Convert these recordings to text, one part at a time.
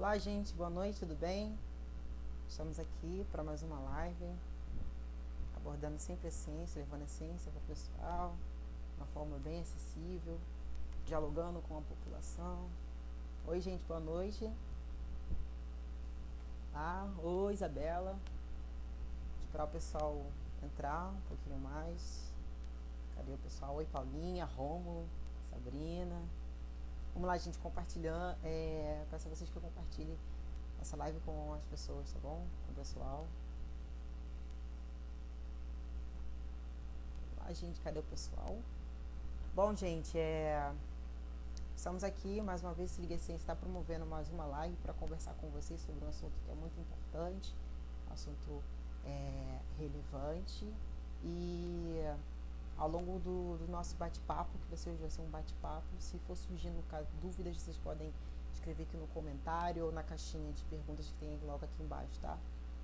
Olá, gente, boa noite, tudo bem? Estamos aqui para mais uma live, abordando sempre a ciência, levando a ciência para o pessoal, de uma forma bem acessível, dialogando com a população. Oi, gente, boa noite. Oi, Isabela. Esperar o pessoal entrar um pouquinho mais. Cadê o pessoal? Oi, Paulinha, Rômulo, Sabrina. Vamos lá, gente, compartilhando. Peço a vocês que compartilhem essa live com as pessoas, tá bom? Com o pessoal. Vamos lá, gente, cadê o pessoal? Bom, gente, estamos aqui, mais uma vez, Se Liga Ciência está promovendo mais uma live para conversar com vocês sobre um assunto que é muito importante, um assunto relevante, e ao longo do nosso bate-papo, que vai ser um bate-papo, se for surgindo dúvidas, vocês podem escrever aqui no comentário ou na caixinha de perguntas que tem logo aqui embaixo, tá?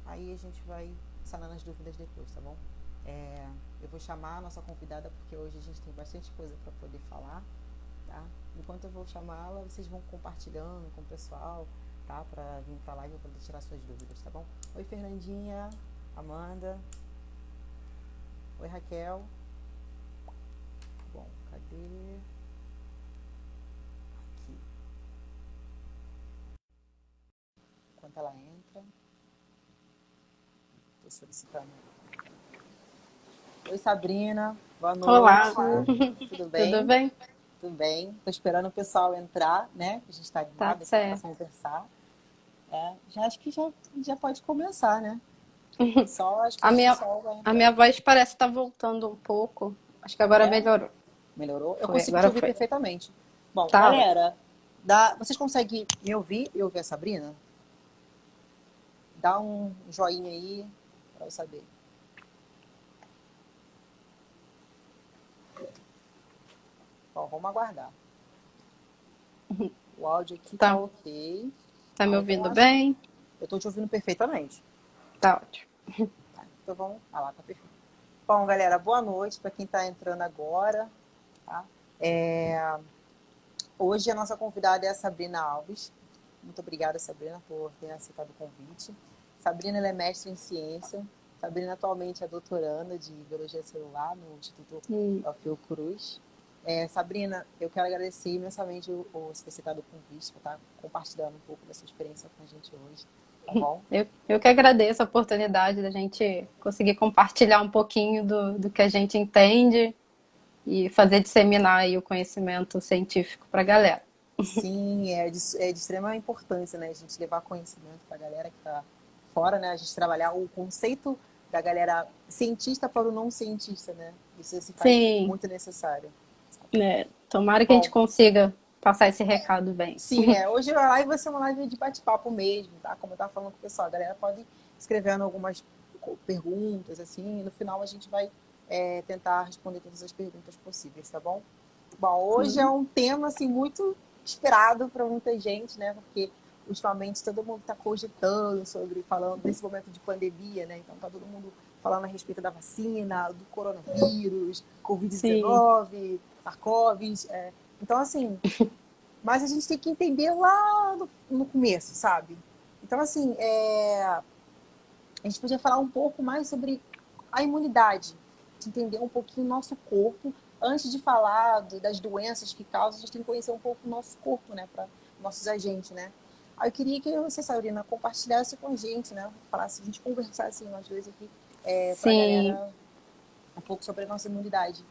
Aí a gente vai sanando as dúvidas depois, tá bom? Eu vou chamar a nossa convidada, porque hoje a gente tem bastante coisa para poder falar, tá? Enquanto eu vou chamá-la, vocês vão compartilhando com o pessoal, tá? Para vir para a live para poder tirar suas dúvidas, tá bom? Oi, Fernandinha, Amanda. Oi, Raquel. Bom, cadê? Aqui. Enquanto ela entra, estou solicitando. Oi, Sabrina. Boa noite. Olá. Tudo bem? Tudo bem? Tudo bem. Estou esperando o pessoal entrar, né? A gente está animado para conversar. Acho que já pode começar, né? Só acho que o pessoal vai entrar. A minha voz parece estar voltando um pouco. Acho que agora melhorou. Melhorou? Eu consigo te ouvir perfeitamente. Bom, tá, galera, vocês conseguem me ouvir e ouvir a Sabrina? Dá um joinha aí para eu saber. Bom, vamos aguardar. O áudio aqui tá ok. Tá me ouvindo bem? Eu tô te ouvindo perfeitamente. Tá ótimo. Tá, então vamos. Lá, tá perfeito. Bom, galera, boa noite para quem tá entrando agora. Tá? Hoje a nossa convidada é a Sabrina Alves. Muito obrigada, Sabrina, por ter aceitado o convite. Sabrina, ela é mestre em ciência. Sabrina atualmente é doutoranda de biologia celular no Instituto Fiocruz. Sabrina, eu quero agradecer imensamente o você ter aceitado o convite, por estar compartilhando um pouco da sua experiência com a gente hoje. Tá bom? Eu que agradeço a oportunidade da gente conseguir compartilhar um pouquinho do que a gente entende e fazer disseminar aí o conhecimento científico para a galera. Sim, é de extrema importância, né? A gente levar conhecimento para a galera que está fora, né? A gente trabalhar o conceito da galera cientista para o não cientista, né? Isso se faz muito necessário. Tomara que a gente consiga passar esse recado bem. Sim, hoje a live vai ser uma live de bate-papo mesmo, tá? Como eu estava falando com o pessoal, a galera pode escrevendo algumas perguntas, assim, e no final a gente vai tentar responder todas as perguntas possíveis, tá bom? Bom, hoje é um tema, assim, muito esperado para muita gente, né? Porque ultimamente todo mundo está cogitando falando desse momento de pandemia, né? Então tá todo mundo falando a respeito da vacina, do coronavírus, Covid-19, SARS-CoV. Então, assim, mas a gente tem que entender lá no começo, sabe? Então, assim, a gente podia falar um pouco mais sobre a imunidade, de entender um pouquinho o nosso corpo. Antes de falar das doenças que causam, a gente tem que conhecer um pouco o nosso corpo, né? Para nossos agentes, né? Aí eu queria que você, Sabrina, compartilhasse com a gente, né? Falasse, a gente conversasse nós dois aqui, para a galera um pouco sobre a nossa imunidade.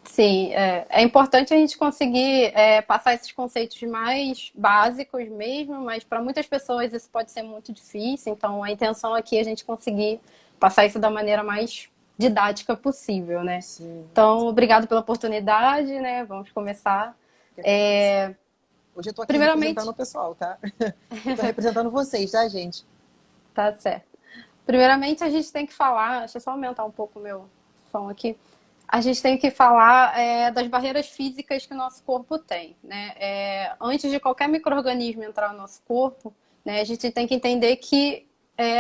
Sim, é importante a gente conseguir passar esses conceitos mais básicos mesmo, mas para muitas pessoas isso pode ser muito difícil, então a intenção aqui é a gente conseguir passar isso da maneira mais didática possível, né? Sim. Então, obrigado pela oportunidade, né? Vamos começar. Hoje eu tô aqui representando o pessoal, tá? Eu tô representando vocês, tá, gente? Tá certo. Primeiramente, a gente tem que falar... Deixa eu só aumentar um pouco o meu som aqui. A gente tem que falar das barreiras físicas que o nosso corpo tem, né? Antes de qualquer micro-organismo entrar no nosso corpo, né, a gente tem que entender que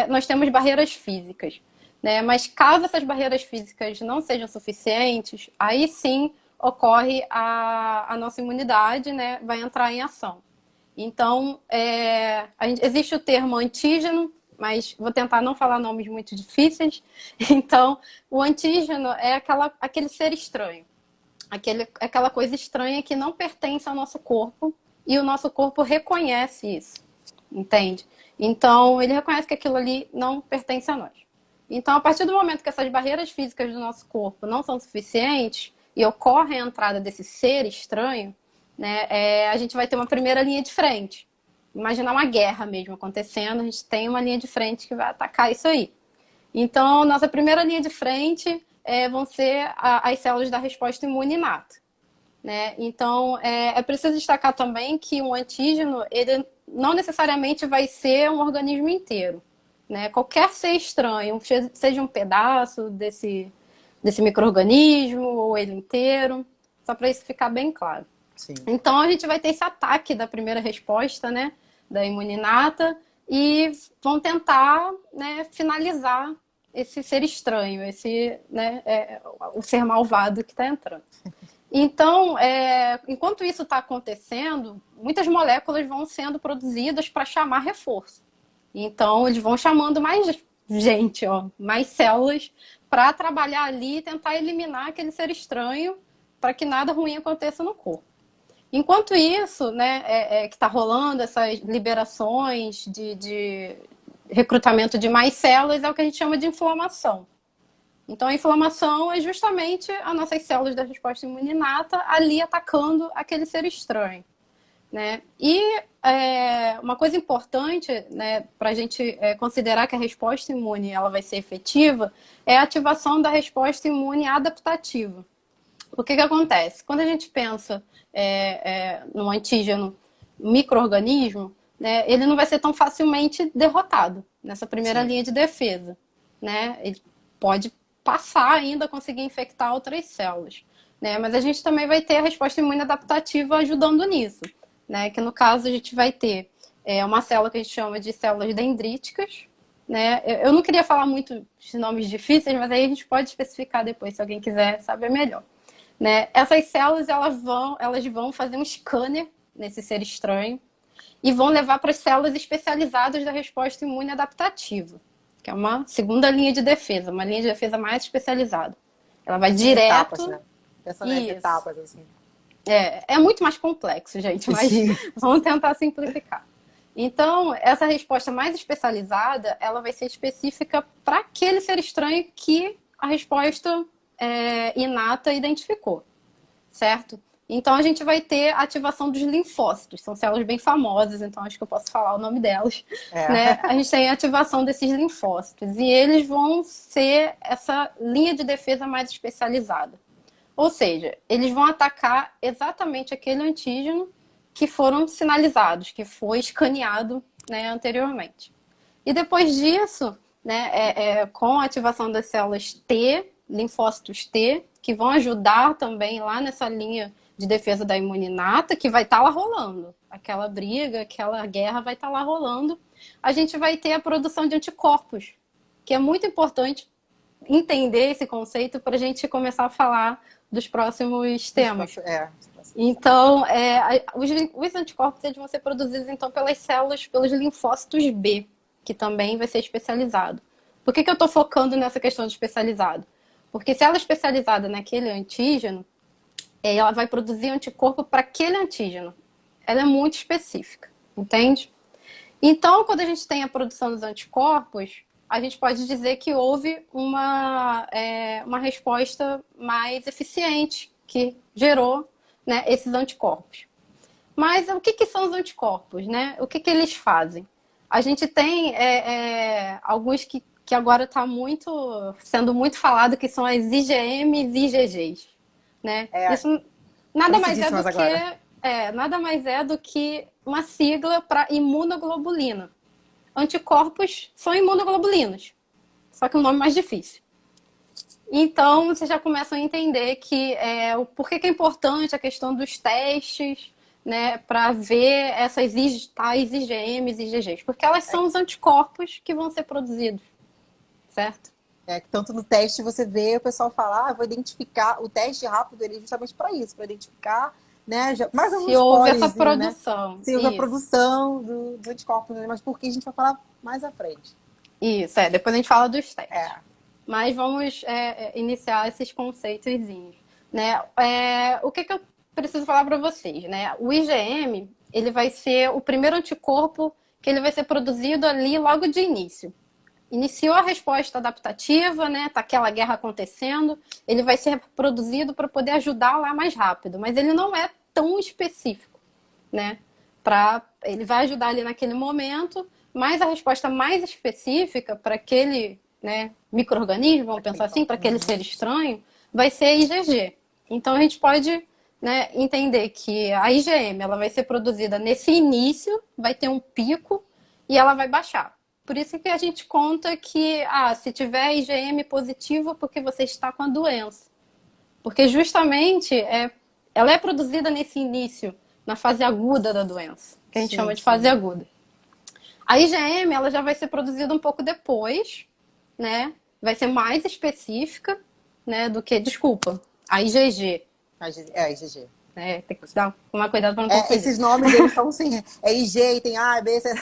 nós temos barreiras físicas, né? Mas caso essas barreiras físicas não sejam suficientes, aí sim ocorre a nossa imunidade, né, vai entrar em ação. Então, existe o termo antígeno, mas vou tentar não falar nomes muito difíceis. Então, o antígeno é aquele ser estranho, aquela coisa estranha que não pertence ao nosso corpo e o nosso corpo reconhece isso, entende? Então, ele reconhece que aquilo ali não pertence a nós. Então, a partir do momento que essas barreiras físicas do nosso corpo não são suficientes e ocorre a entrada desse ser estranho, né, a gente vai ter uma primeira linha de frente. Imaginar uma guerra mesmo acontecendo, a gente tem uma linha de frente que vai atacar isso aí. Então, nossa primeira linha de frente vão ser as células da resposta imune inata. Né? Então, é preciso destacar também que um antígeno, ele não necessariamente vai ser um organismo inteiro. Né? Qualquer ser estranho, seja um pedaço desse micro-organismo ou ele inteiro, só para isso ficar bem claro. Sim. Então, a gente vai ter esse ataque da primeira resposta, né, da imuninata, e vão tentar, né, finalizar esse ser estranho, o ser malvado que está entrando. Então, enquanto isso está acontecendo, muitas moléculas vão sendo produzidas para chamar reforço. Então, eles vão chamando mais gente, mais células, para trabalhar ali e tentar eliminar aquele ser estranho para que nada ruim aconteça no corpo. Enquanto isso, né, que está rolando essas liberações de recrutamento de mais células, é o que a gente chama de inflamação. Então, a inflamação é justamente as nossas células da resposta imune inata ali atacando aquele ser estranho. Né? E uma coisa importante, né, para a gente considerar que a resposta imune ela vai ser efetiva é a ativação da resposta imune adaptativa. O que acontece? Quando a gente pensa no antígeno micro-organismo, né, ele não vai ser tão facilmente derrotado nessa primeira Sim. linha de defesa. Né? Ele pode passar ainda a conseguir infectar outras células. Né? Mas a gente também vai ter a resposta imune adaptativa ajudando nisso. Né? Que no caso a gente vai ter uma célula que a gente chama de células dendríticas. Né? Eu não queria falar muito de nomes difíceis, mas aí a gente pode especificar depois, se alguém quiser saber melhor. Né? Essas células elas vão fazer um scanner nesse ser estranho e vão levar para as células especializadas da resposta imune adaptativa, que é uma segunda linha de defesa, uma linha de defesa mais especializada. Ela vai direto... Etapas, né? Pensando em etapas, assim. É muito mais complexo, gente, mas vamos tentar simplificar. Então, essa resposta mais especializada, ela vai ser específica para aquele ser estranho que a resposta inata identificou, certo? Então, a gente vai ter a ativação dos linfócitos, são células bem famosas, então acho que eu posso falar o nome delas. Né? A gente tem a ativação desses linfócitos, e eles vão ser essa linha de defesa mais especializada. Ou seja, eles vão atacar exatamente aquele antígeno que foram sinalizados, que foi escaneado, né, anteriormente. E depois disso, né, com a ativação das células T, linfócitos T, que vão ajudar também lá nessa linha de defesa da imune inata, que vai estar lá rolando. Aquela briga, aquela guerra vai estar lá rolando. A gente vai ter a produção de anticorpos, que é muito importante entender esse conceito para a gente começar a falar dos próximos temas. Então, os anticorpos eles vão ser produzidos então pelas células, pelos linfócitos B, que também vai ser especializado. Por que eu estou focando nessa questão de especializado? Porque se ela é especializada naquele antígeno, ela vai produzir anticorpo para aquele antígeno. Ela é muito específica, entende? Então, quando a gente tem a produção dos anticorpos, a gente pode dizer que houve uma resposta mais eficiente que gerou, né, esses anticorpos. Mas o que são os anticorpos? Né? O que eles fazem? A gente tem alguns que agora está sendo muito falado, que são as IgMs e IgGs. Né? Isso nada mais é do que uma sigla para imunoglobulina. Anticorpos são imunoglobulinas, só que um nome mais difícil. Então, vocês já começam a entender que por que é importante a questão dos testes, né, para ver essas tais IgMs e IgGs, porque elas são os anticorpos que vão ser produzidos, certo? Tanto no teste você vê o pessoal falar, vou identificar, o teste rápido ele é justamente para isso, para identificar né? Mais ou Se menos houve essa spoilerzinho, né? produção. Se houve a Isso. produção do anticorpo, né? Mas por que a gente vai falar mais à frente. Isso, depois a gente fala dos testes. É, Mas vamos iniciar esses conceitozinhos, né? O que eu preciso falar para vocês, né? O IgM, ele vai ser o primeiro anticorpo que ele vai ser produzido ali logo de início. Iniciou a resposta adaptativa, né? Tá aquela guerra acontecendo, ele vai ser produzido para poder ajudar lá mais rápido, mas ele não é tão específico, né? Ele vai ajudar ali naquele momento, mas a resposta mais específica para aquele, né, micro-organismo, vamos pensar assim, para aquele ser estranho, vai ser a IgG. Então a gente pode, né, entender que a IgM ela vai ser produzida nesse início, vai ter um pico e ela vai baixar. Por isso que a gente conta que, se tiver IgM positivo, é porque você está com a doença. Porque justamente ela é produzida nesse início, na fase aguda da doença, que a gente chama de fase aguda. A IgM ela já vai ser produzida um pouco depois, né? Vai ser mais específica, né, do que, desculpa, a IgG. a IgG. Tem que dar uma cuidado para não confundir. Esses nomes, eles são assim, IG e tem A, B, C...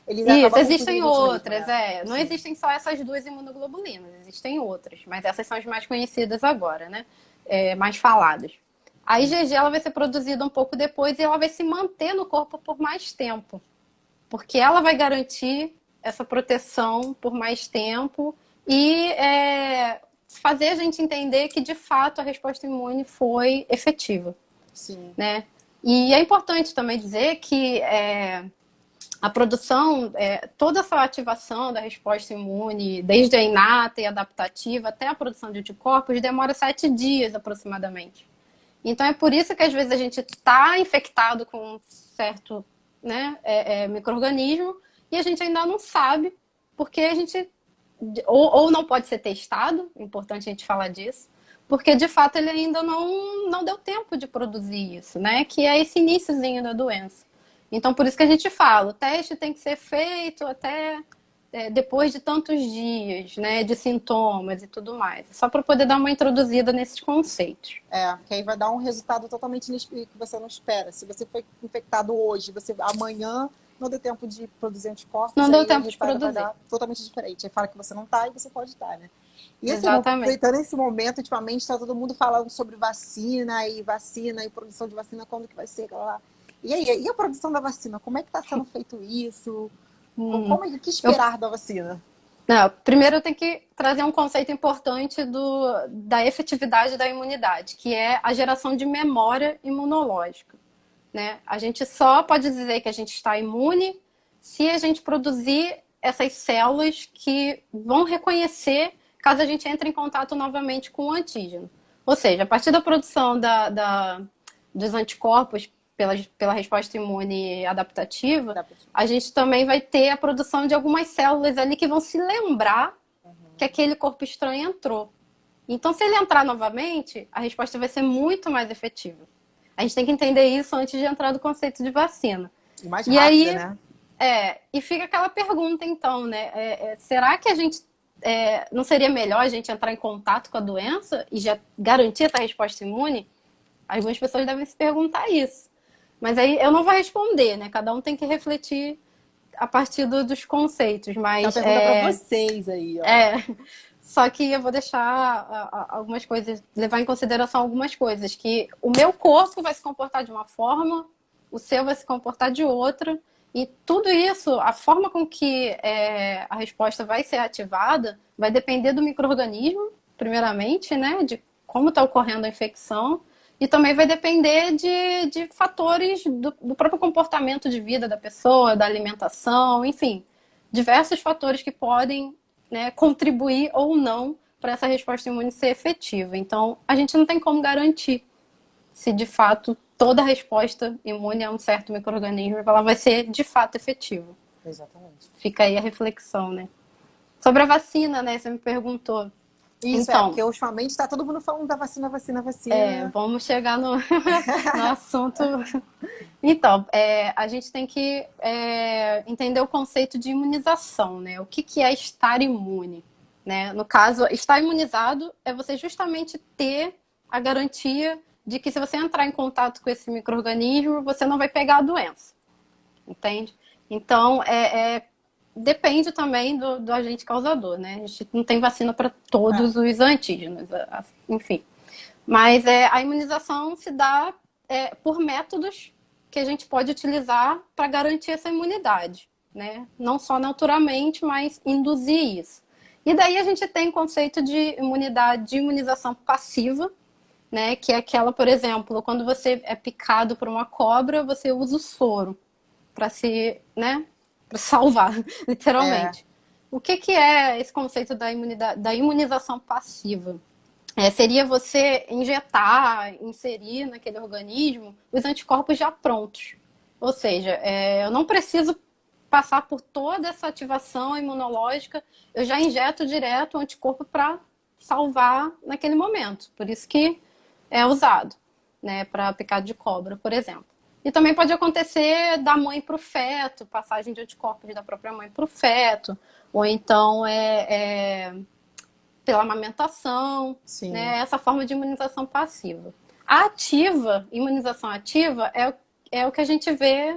Eles Isso, existem outras, mesmo, Não existem só essas duas imunoglobulinas, existem outras, mas essas são as mais conhecidas agora, né? Mais faladas. A IgG ela vai ser produzida um pouco depois e ela vai se manter no corpo por mais tempo, porque ela vai garantir essa proteção por mais tempo e fazer a gente entender que, de fato, a resposta imune foi efetiva. Sim. Né? E é importante também dizer que a produção, toda essa ativação da resposta imune, desde a inata e adaptativa até a produção de anticorpos, demora 7 dias aproximadamente. Então é por isso que às vezes a gente está infectado com um certo, né, micro-organismo e a gente ainda não sabe, porque a gente ou não pode ser testado, é importante a gente falar disso, porque de fato ele ainda não deu tempo de produzir isso, né? Que é esse iniciozinho da doença. Então, por isso que a gente fala, o teste tem que ser feito até depois de tantos dias, né? De sintomas e tudo mais. Só para poder dar uma introduzida nesses conceitos. Que aí vai dar um resultado totalmente que você não espera. Se você foi infectado hoje, amanhã não deu tempo de produzir anticorpos, não deu tempo de produzir. Vai dar totalmente diferente. Aí fala que você não está e você pode estar, né? E assim, exatamente. aproveitando esse momento, ultimamente está todo mundo falando sobre vacina e produção de vacina, quando que vai ser, lá. E aí, e a produção da vacina? Como é que está sendo feito isso? O que esperar da vacina? Não, primeiro eu tenho que trazer um conceito importante da efetividade da imunidade, que é a geração de memória imunológica. Né? A gente só pode dizer que a gente está imune se a gente produzir essas células que vão reconhecer caso a gente entre em contato novamente com o antígeno. Ou seja, a partir da produção dos anticorpos pela resposta imune adaptativa, a gente também vai ter a produção de algumas células ali que vão se lembrar que aquele corpo estranho entrou. Então, se ele entrar novamente, a resposta vai ser muito mais efetiva. A gente tem que entender isso antes de entrar no conceito de vacina. E mais rápida, aí, né? E fica aquela pergunta, então, né? Será que a gente não seria melhor a gente entrar em contato com a doença e já garantir essa resposta imune? Algumas pessoas devem se perguntar isso. Mas aí eu não vou responder, né? Cada um tem que refletir a partir dos conceitos. Mas, é uma pergunta para vocês aí, ó. Só que eu vou deixar algumas coisas, levar em consideração algumas coisas. Que o meu corpo vai se comportar de uma forma, o seu vai se comportar de outra. E tudo isso, a forma com que a resposta vai ser ativada, vai depender do micro-organismo, primeiramente, né? De como está ocorrendo a infecção. E também vai depender de fatores do próprio comportamento de vida da pessoa, da alimentação, enfim. Diversos fatores que podem, né, contribuir ou não para essa resposta imune ser efetiva. Então, a gente não tem como garantir se de fato toda resposta imune a um certo micro-organismo ela vai ser de fato efetiva. Exatamente. Fica aí a reflexão, né? Sobre a vacina, né? Você me perguntou. Isso, então, porque ultimamente está todo mundo falando da vacina. Vamos chegar no assunto. Então, a gente tem que entender o conceito de imunização, né? O que é estar imune? Né? No caso, estar imunizado é você justamente ter a garantia de que se você entrar em contato com esse micro-organismo, você não vai pegar a doença. Entende? Então, depende também do agente causador, né? A gente não tem vacina para todos os antígenos, enfim. Mas a imunização se dá por métodos que a gente pode utilizar para garantir essa imunidade, né? Não só naturalmente, mas induzir isso. E daí a gente tem o conceito de imunidade, de imunização passiva, né? Que é aquela, por exemplo, quando você é picado por uma cobra, você usa o soro para se, né? Para salvar, literalmente. O que é esse conceito da imunização passiva? Seria você injetar, inserir naquele organismo os anticorpos já prontos. Ou seja, eu não preciso passar por toda essa ativação imunológica, eu já injeto direto o anticorpo para salvar naquele momento. Por isso que é usado, né, para picado de cobra, por exemplo. E também pode acontecer da mãe para o feto, passagem de anticorpos da própria mãe para o feto, ou então pela amamentação, né, essa forma de imunização passiva. A ativa, imunização ativa, é o que a gente vê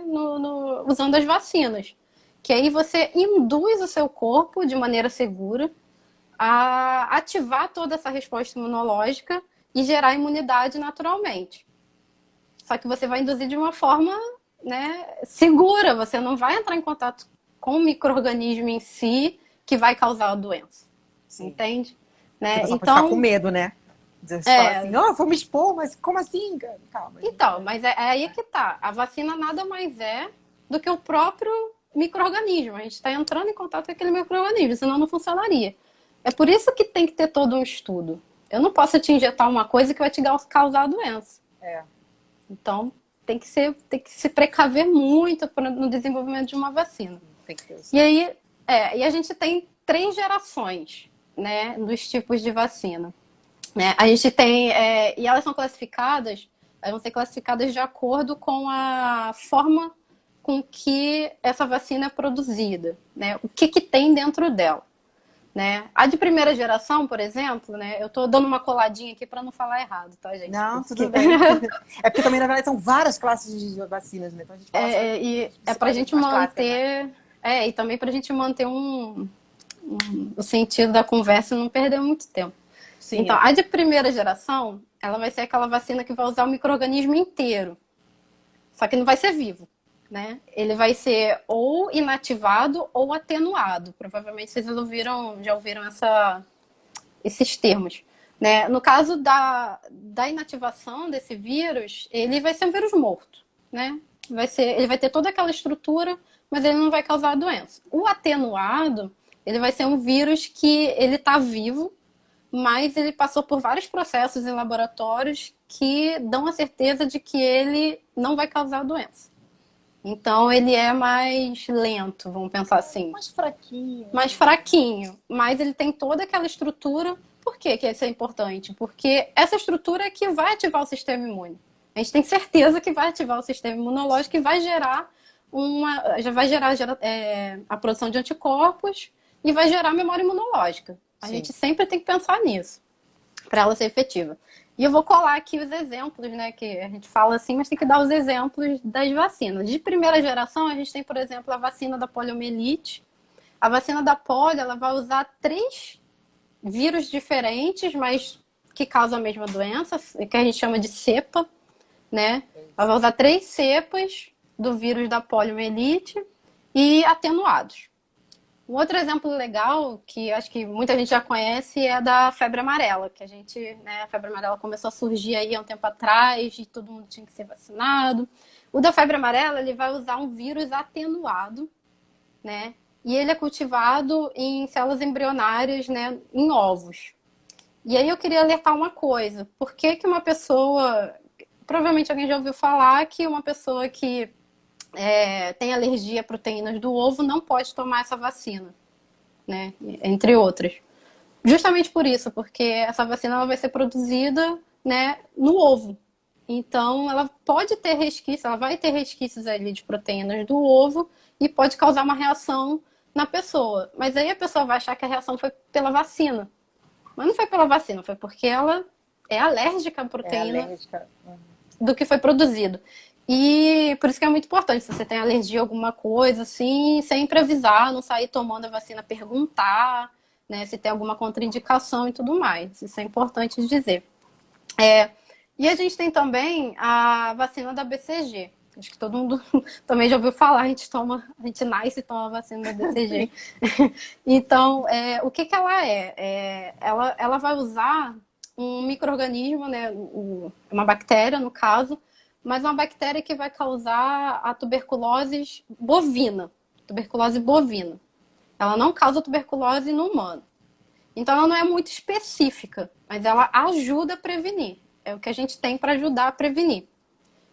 usando as vacinas, que aí você induz o seu corpo de maneira segura a ativar toda essa resposta imunológica e gerar imunidade naturalmente. Só que você vai induzir de uma forma, né, segura, você não vai entrar em contato com o micro-organismo em si que vai causar a doença. Sim. Entende? Né? Então, pode ficar com medo, né? Você fala assim, vou me expor, mas como assim? Calma. Então, mas é aí que tá. A vacina nada mais é do que o próprio micro-organismo. A gente está entrando em contato com aquele micro-organismo, senão não funcionaria. É por isso que tem que ter todo um estudo. Eu não posso te injetar uma coisa que vai te causar a doença. Então, tem que se precaver muito no desenvolvimento de uma vacina. Tem que ter. E aí, e a gente tem 3 gerações, né, dos tipos de vacina. Né? A gente tem, e elas são classificadas, elas vão ser classificadas de acordo com a forma com que essa vacina é produzida, né? O que tem dentro dela. Né? A de primeira geração, por exemplo, né? Eu estou dando uma coladinha aqui para não falar errado, tá, gente? Não, tudo bem. É porque também, na verdade, são várias classes de vacinas, né? Então a gente passa, para a gente manter... e também para a gente manter o sentido da conversa e não perder muito tempo. Sim, então, a de primeira geração, ela vai ser aquela vacina que vai usar o micro-organismo inteiro. Só que não vai ser vivo. Né? Ele vai ser ou inativado ou atenuado. Provavelmente vocês já ouviram esses termos. Né? No caso da inativação desse vírus, ele vai ser um vírus morto. Né? Ele vai ter toda aquela estrutura, mas ele não vai causar a doença. O atenuado, ele vai ser um vírus que ele está vivo, mas ele passou por vários processos em laboratórios que dão a certeza de que ele não vai causar a doença. Então, ele é mais lento, vamos pensar assim. Mais fraquinho. Mais fraquinho. Mas ele tem toda aquela estrutura. Por que isso é importante? Porque essa estrutura é que vai ativar o sistema imune. A gente tem certeza que vai ativar o sistema imunológico e vai gerar a produção de anticorpos e vai gerar memória imunológica. A gente sempre tem que pensar nisso, para ela ser efetiva. E eu vou colar aqui os exemplos, né, que a gente fala assim, mas tem que dar os exemplos das vacinas. De primeira geração, a gente tem, por exemplo, a vacina da poliomielite. A vacina da polio, ela vai usar 3 vírus diferentes, mas que causam a mesma doença, que a gente chama de cepa, né? Ela vai usar 3 cepas do vírus da poliomielite e atenuados. Um outro exemplo legal, que acho que muita gente já conhece, é da febre amarela, que a febre amarela começou a surgir aí há um tempo atrás e todo mundo tinha que ser vacinado. O da febre amarela, ele vai usar um vírus atenuado, né? E ele é cultivado em células embrionárias, né, em ovos. E aí eu queria alertar uma coisa. Por que uma pessoa... Provavelmente alguém já ouviu falar que uma pessoa que tem alergia a proteínas do ovo não pode tomar essa vacina, né? Entre outras. Justamente por isso, porque essa vacina ela vai ser produzida, né, no ovo. Então, ela pode ter resquícios, ela vai ter resquícios ali de proteínas do ovo e pode causar uma reação na pessoa. Mas aí a pessoa vai achar que a reação foi pela vacina. Mas não foi pela vacina, foi porque ela é alérgica à É proteína alérgica. do que foi produzido. E por isso que é muito importante, se você tem alergia a alguma coisa, assim, sempre avisar, não sair tomando a vacina, perguntar, né, se tem alguma contraindicação e tudo mais. Isso é importante dizer. E a gente tem também a vacina da BCG. Acho que todo mundo também já ouviu falar, a gente nasce e toma a vacina da BCG. Então, o que ela é? Ela vai usar um micro-organismo, né, uma bactéria, no caso, mas uma bactéria que vai causar a tuberculose bovina. Tuberculose bovina. Ela não causa tuberculose no humano. Então, ela não é muito específica, mas ela ajuda a prevenir. É o que a gente tem para ajudar a prevenir.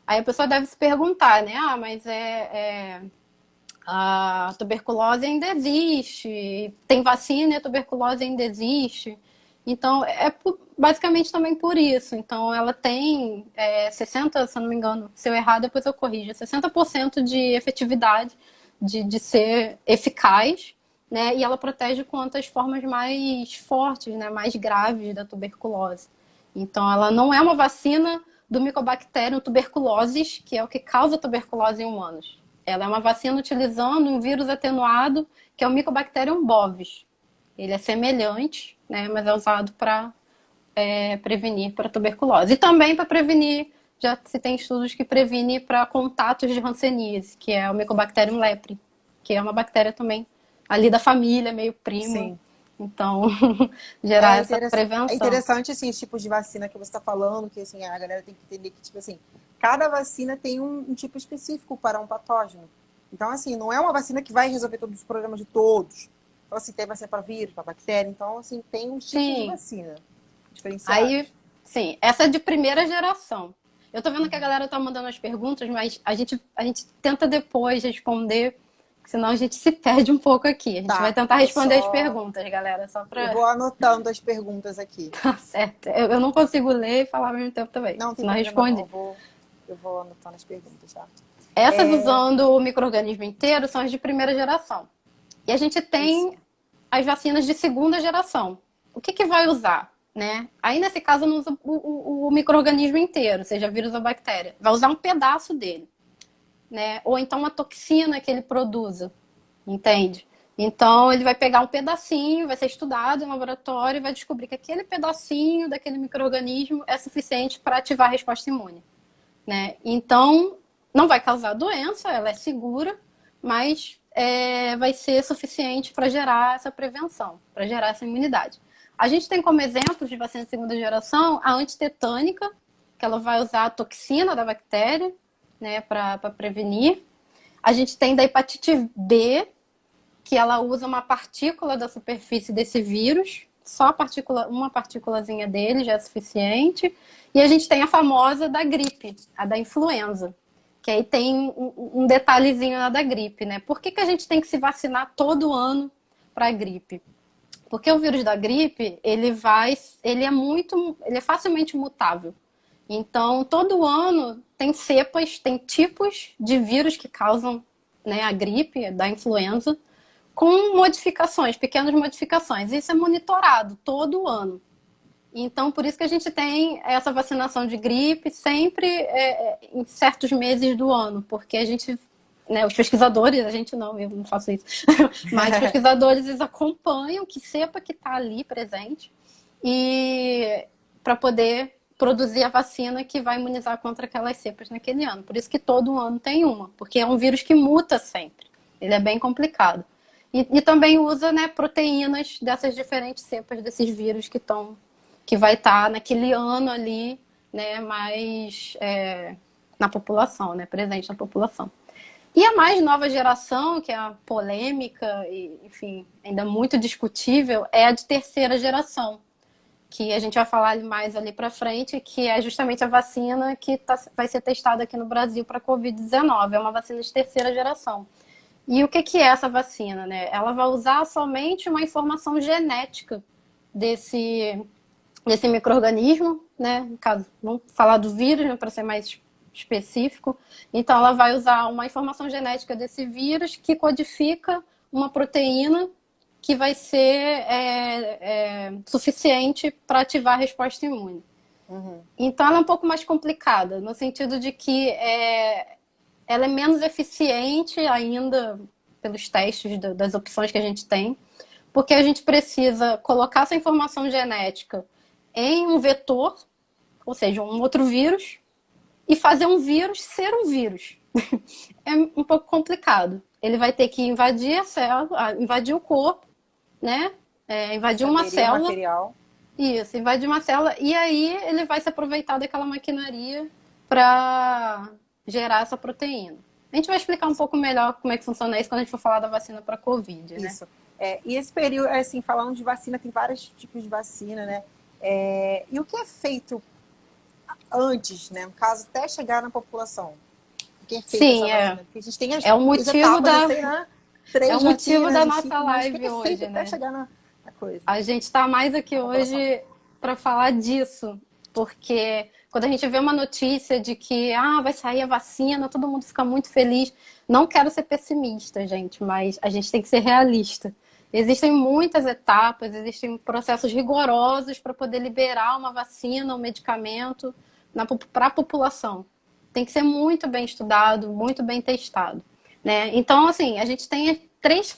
Aí a pessoa deve se perguntar, né? Ah, mas a tuberculose ainda existe, tem vacina e a tuberculose ainda existe. Então, basicamente também por isso. Então, ela tem 60%, se eu não me engano, se eu errar, depois eu corrijo, 60% de efetividade de ser eficaz, né? E ela protege contra as formas mais fortes, né? Mais graves da tuberculose. Então, ela não é uma vacina do Mycobacterium tuberculosis, que é o que causa tuberculose em humanos. Ela é uma vacina utilizando um vírus atenuado, que é o Mycobacterium bovis. Ele é semelhante, né, mas é usado para prevenir para tuberculose. E também para prevenir, já se tem estudos que previnem para contatos de hanseníase, que é o Mycobacterium lepre, que é uma bactéria também ali da família, meio prima. Sim. Então, gerar essa prevenção. É interessante, assim, os tipos de vacina que você está falando, que, assim, a galera tem que entender que, tipo assim, cada vacina tem um tipo específico para um patógeno. Então, assim, não é uma vacina que vai resolver todos os problemas de todos. Então, assim, tem vacina para vírus, para bactéria. Então, assim, tem um tipo de vacina diferenciado. Aí, sim, essa é de primeira geração. Eu tô vendo que a galera tá mandando as perguntas, mas a gente tenta depois responder, senão a gente se perde um pouco aqui. A gente vai tentar responder as perguntas, galera, só pra... Eu vou anotando as perguntas aqui. Tá certo. Eu não consigo ler e falar ao mesmo tempo também. Não, senão responde. Eu vou anotando as perguntas já. Essas usando o micro-organismo inteiro são as de primeira geração. E a gente tem as vacinas de segunda geração. O que vai usar? Né? Aí, nesse caso, não usa o micro-organismo inteiro, seja vírus ou bactéria. Vai usar um pedaço dele. Né? Ou então uma toxina que ele produza. Entende? Então, ele vai pegar um pedacinho, vai ser estudado em laboratório e vai descobrir que aquele pedacinho daquele micro-organismo é suficiente para ativar a resposta imune. Né? Então, não vai causar doença, ela é segura, mas vai ser suficiente para gerar essa prevenção, para gerar essa imunidade. A gente tem como exemplo de vacina de segunda geração a antitetânica, que ela vai usar a toxina da bactéria, né, para prevenir. A gente tem da hepatite B, que ela usa uma partícula da superfície desse vírus, só uma partículazinha dele já é suficiente. E a gente tem a famosa da gripe, a da influenza, que aí tem um detalhezinho na da gripe, né? Por que a gente tem que se vacinar todo ano para a gripe? Porque o vírus da gripe, ele é facilmente mutável. Então, todo ano tem cepas, tem tipos de vírus que causam, né, a gripe, da influenza, com modificações, pequenas modificações. Isso é monitorado todo ano. Então, por isso que a gente tem essa vacinação de gripe sempre em certos meses do ano, porque a gente, né, os pesquisadores, a gente não, eu não faço isso, mas os pesquisadores eles acompanham que cepa que está ali presente e para poder produzir a vacina que vai imunizar contra aquelas cepas naquele ano. Por isso que todo ano tem uma, porque é um vírus que muta sempre. Ele é bem complicado. E também usa, né, proteínas dessas diferentes cepas desses vírus que vai estar naquele ano ali, né, mais na população, né, presente na população. E a mais nova geração, que é a polêmica e, enfim, ainda muito discutível, é a de terceira geração, que a gente vai falar mais ali para frente, que é justamente a vacina que vai ser testada aqui no Brasil para a Covid-19. É uma vacina de terceira geração. E o que é essa vacina, né? Ela vai usar somente uma informação genética desse micro-organismo, né? No caso, vamos falar do vírus, né, para ser mais específico. Então, ela vai usar uma informação genética desse vírus que codifica uma proteína que vai ser suficiente para ativar a resposta imune. Uhum. Então, ela é um pouco mais complicada, no sentido de que ela é menos eficiente ainda pelos testes das opções que a gente tem, porque a gente precisa colocar essa informação genética em um vetor, ou seja, um outro vírus, e fazer um vírus ser um vírus. É um pouco complicado. Ele vai ter que invadir a célula, invadir o corpo, né? Invadir uma Aderir ao célula. material. Isso, invadir uma célula. E aí ele vai se aproveitar daquela maquinaria para gerar essa proteína. A gente vai explicar um pouco melhor como é que funciona isso quando a gente for falar da vacina para Covid, né? Isso. E esse período, assim, falando de vacina, tem vários tipos de vacina, né? E o que é feito antes, né? No caso, até chegar na população. O que é feito Sim, essa vacina? Porque a gente tem as é o motivo etapas, da, assim, né? é o 3 motivo vacinas, da e nossa 5, mas o que live é feito hoje, até né? chegar na coisa? A gente está mais aqui Na população. hoje para falar disso, porque quando a gente vê uma notícia de que vai sair a vacina, todo mundo fica muito feliz. Não quero ser pessimista, gente, mas a gente tem que ser realista. Existem muitas etapas, existem processos rigorosos para poder liberar uma vacina, um medicamento para a população. Tem que ser muito bem estudado, muito bem testado, né? Então, assim, a gente tem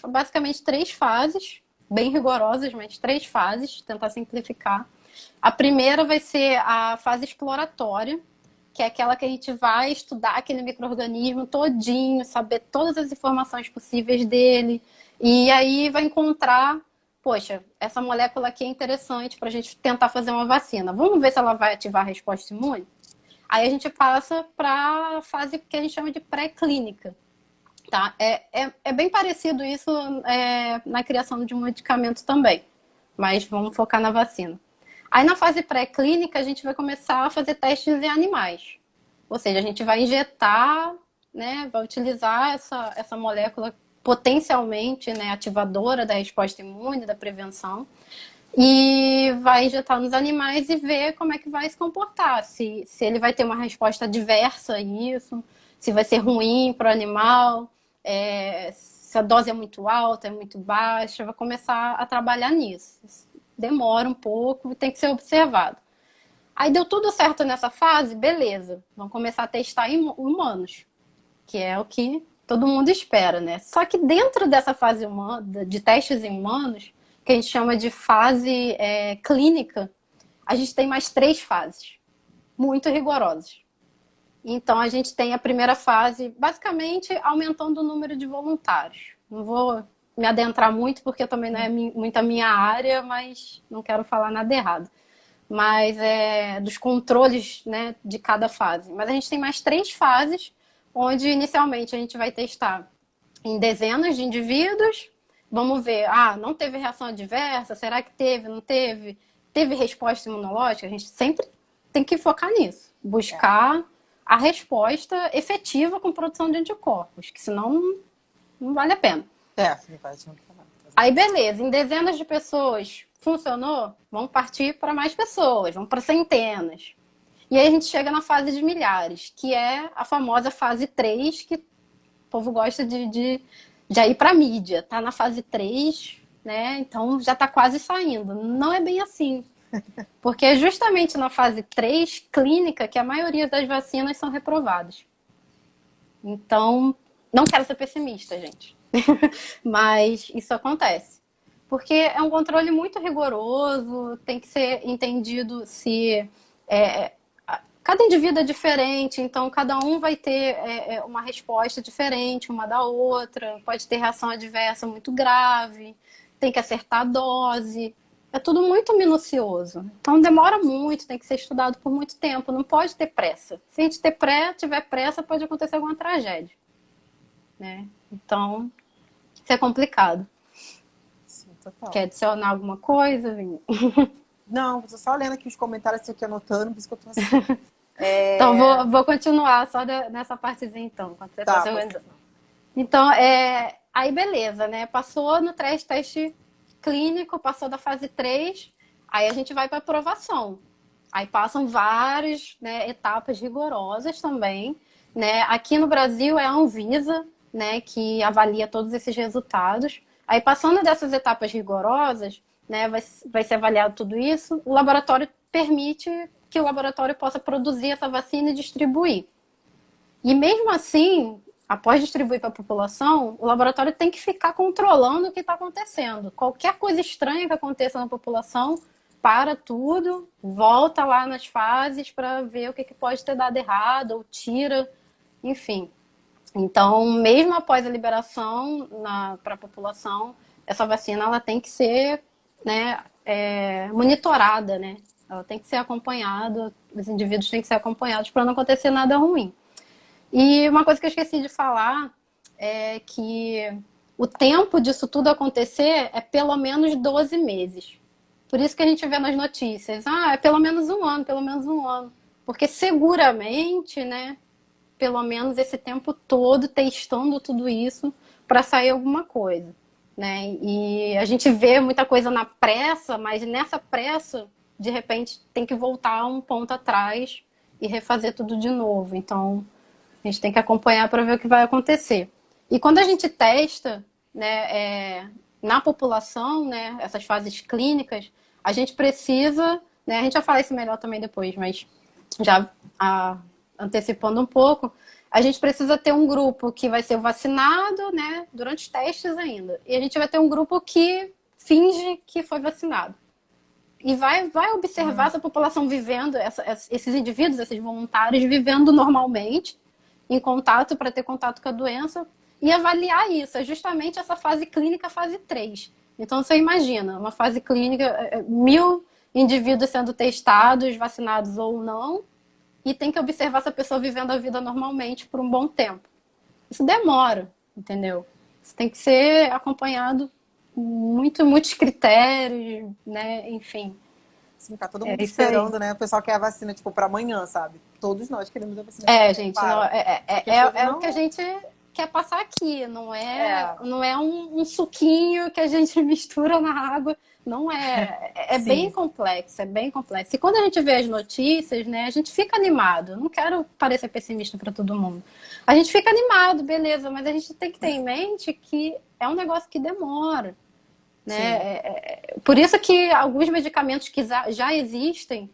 basicamente três fases, bem rigorosas, mas três fases, tentar simplificar. A primeira vai ser a fase exploratória, que é aquela que a gente vai estudar aquele micro-organismo todinho, saber todas as informações possíveis dele, e aí vai encontrar, poxa, essa molécula aqui é interessante para a gente tentar fazer uma vacina. Vamos ver se ela vai ativar a resposta imune? Aí a gente passa para a fase que a gente chama de pré-clínica. Tá? É bem parecido isso na criação de um medicamento também, mas vamos focar na vacina. Aí na fase pré-clínica a gente vai começar a fazer testes em animais. Ou seja, a gente vai injetar, né, vai utilizar essa molécula potencialmente, né, ativadora da resposta imune, da prevenção, e vai injetar nos animais e ver como é que vai se comportar. Se ele vai ter uma resposta adversa a isso, se vai ser ruim para o animal, se a dose é muito alta, é muito baixa, vai começar a trabalhar nisso. Demora um pouco, tem que ser observado. Aí deu tudo certo nessa fase, beleza. Vamos começar a testar em humanos, que é o que todo mundo espera, né? Só que dentro dessa fase de testes em humanos, que a gente chama de fase clínica, a gente tem mais três fases, muito rigorosas. Então, a gente tem a primeira fase, basicamente, aumentando o número de voluntários. Não vou me adentrar muito, porque também não é muito a minha área, mas não quero falar nada errado. Mas dos controles, né, de cada fase. Mas a gente tem mais três fases, onde inicialmente a gente vai testar em dezenas de indivíduos. Vamos ver, não teve reação adversa? Será que teve, não teve? Teve resposta imunológica? A gente sempre tem que focar nisso. Buscar a resposta efetiva com produção de anticorpos, que senão não vale a pena. Aí, beleza, em dezenas de pessoas funcionou? Vamos partir para mais pessoas, vamos para centenas. E aí a gente chega na fase de milhares, que é a famosa fase 3, que o povo gosta de já ir para a mídia. Tá na fase 3, né? Então já está quase saindo. Não é bem assim. Porque é justamente na fase 3 clínica que a maioria das vacinas são reprovadas. Então, não quero ser pessimista, gente. Mas isso acontece. Porque é um controle muito rigoroso, tem que ser entendido se... cada indivíduo é diferente, então cada um vai ter uma resposta diferente uma da outra, pode ter reação adversa muito grave, tem que acertar a dose. É tudo muito minucioso. Então demora muito, tem que ser estudado por muito tempo, não pode ter pressa. Se a gente tiver pressa, pode acontecer alguma tragédia. Né? Então, isso é complicado. Sim, total. Quer adicionar alguma coisa, Vini? Não, estou só lendo aqui os comentários aqui, anotando, por isso que eu tô assim. Então, vou continuar só nessa partezinha, então, quando você tá se organizando. Então, aí beleza, né? Passou no teste clínico, passou da fase 3, aí a gente vai para aprovação. Aí passam várias, né, etapas rigorosas também. Né? Aqui no Brasil é a Anvisa, né, que avalia todos esses resultados. Aí, passando dessas etapas rigorosas, né, vai ser avaliado tudo isso, o laboratório permite que o laboratório possa produzir essa vacina e distribuir. E mesmo assim, após distribuir para a população, o laboratório tem que ficar controlando o que está acontecendo. Qualquer coisa estranha que aconteça na população, para tudo, volta lá nas fases para ver o que pode ter dado errado, ou tira, enfim. Então, mesmo após a liberação para a população, essa vacina ela tem que ser, né, monitorada, né? Ela tem que ser acompanhada, os indivíduos têm que ser acompanhados para não acontecer nada ruim. E uma coisa que eu esqueci de falar é que o tempo disso tudo acontecer é pelo menos 12 meses. Por isso que a gente vê nas notícias, é pelo menos um ano, pelo menos um ano. Porque seguramente, né, pelo menos esse tempo todo testando tudo isso para sair alguma coisa, né? E a gente vê muita coisa na pressa, mas nessa pressa, de repente, tem que voltar um ponto atrás e refazer tudo de novo. Então, a gente tem que acompanhar para ver o que vai acontecer. E quando a gente testa, né, na população, né, essas fases clínicas, a gente precisa, né, a gente vai falar isso melhor também depois, mas já antecipando um pouco, a gente precisa ter um grupo que vai ser vacinado, né, durante os testes ainda. E a gente vai ter um grupo que finge que foi vacinado. E vai observar essa população vivendo, esses indivíduos, esses voluntários vivendo normalmente, em contato, para ter contato com a doença, e avaliar isso. É justamente essa fase clínica, fase 3. Então, você imagina, uma fase clínica, 1.000 indivíduos sendo testados, vacinados ou não, e tem que observar essa pessoa vivendo a vida normalmente por um bom tempo. Isso demora, entendeu? Isso tem que ser acompanhado muitos critérios, né? Enfim. Sim, tá todo mundo esperando, né? O pessoal quer a vacina, tipo, para amanhã, sabe? Todos nós queremos a vacina. Gente, não, é o que a gente quer passar aqui, não é um suquinho que a gente mistura na água, não é. É bem complexo, é bem complexo. E quando a gente vê as notícias, né, a gente fica animado. Eu não quero parecer pessimista para todo mundo. A gente fica animado, beleza, mas a gente tem que ter em mente que é um negócio que demora. Né? Por isso que alguns medicamentos que já existem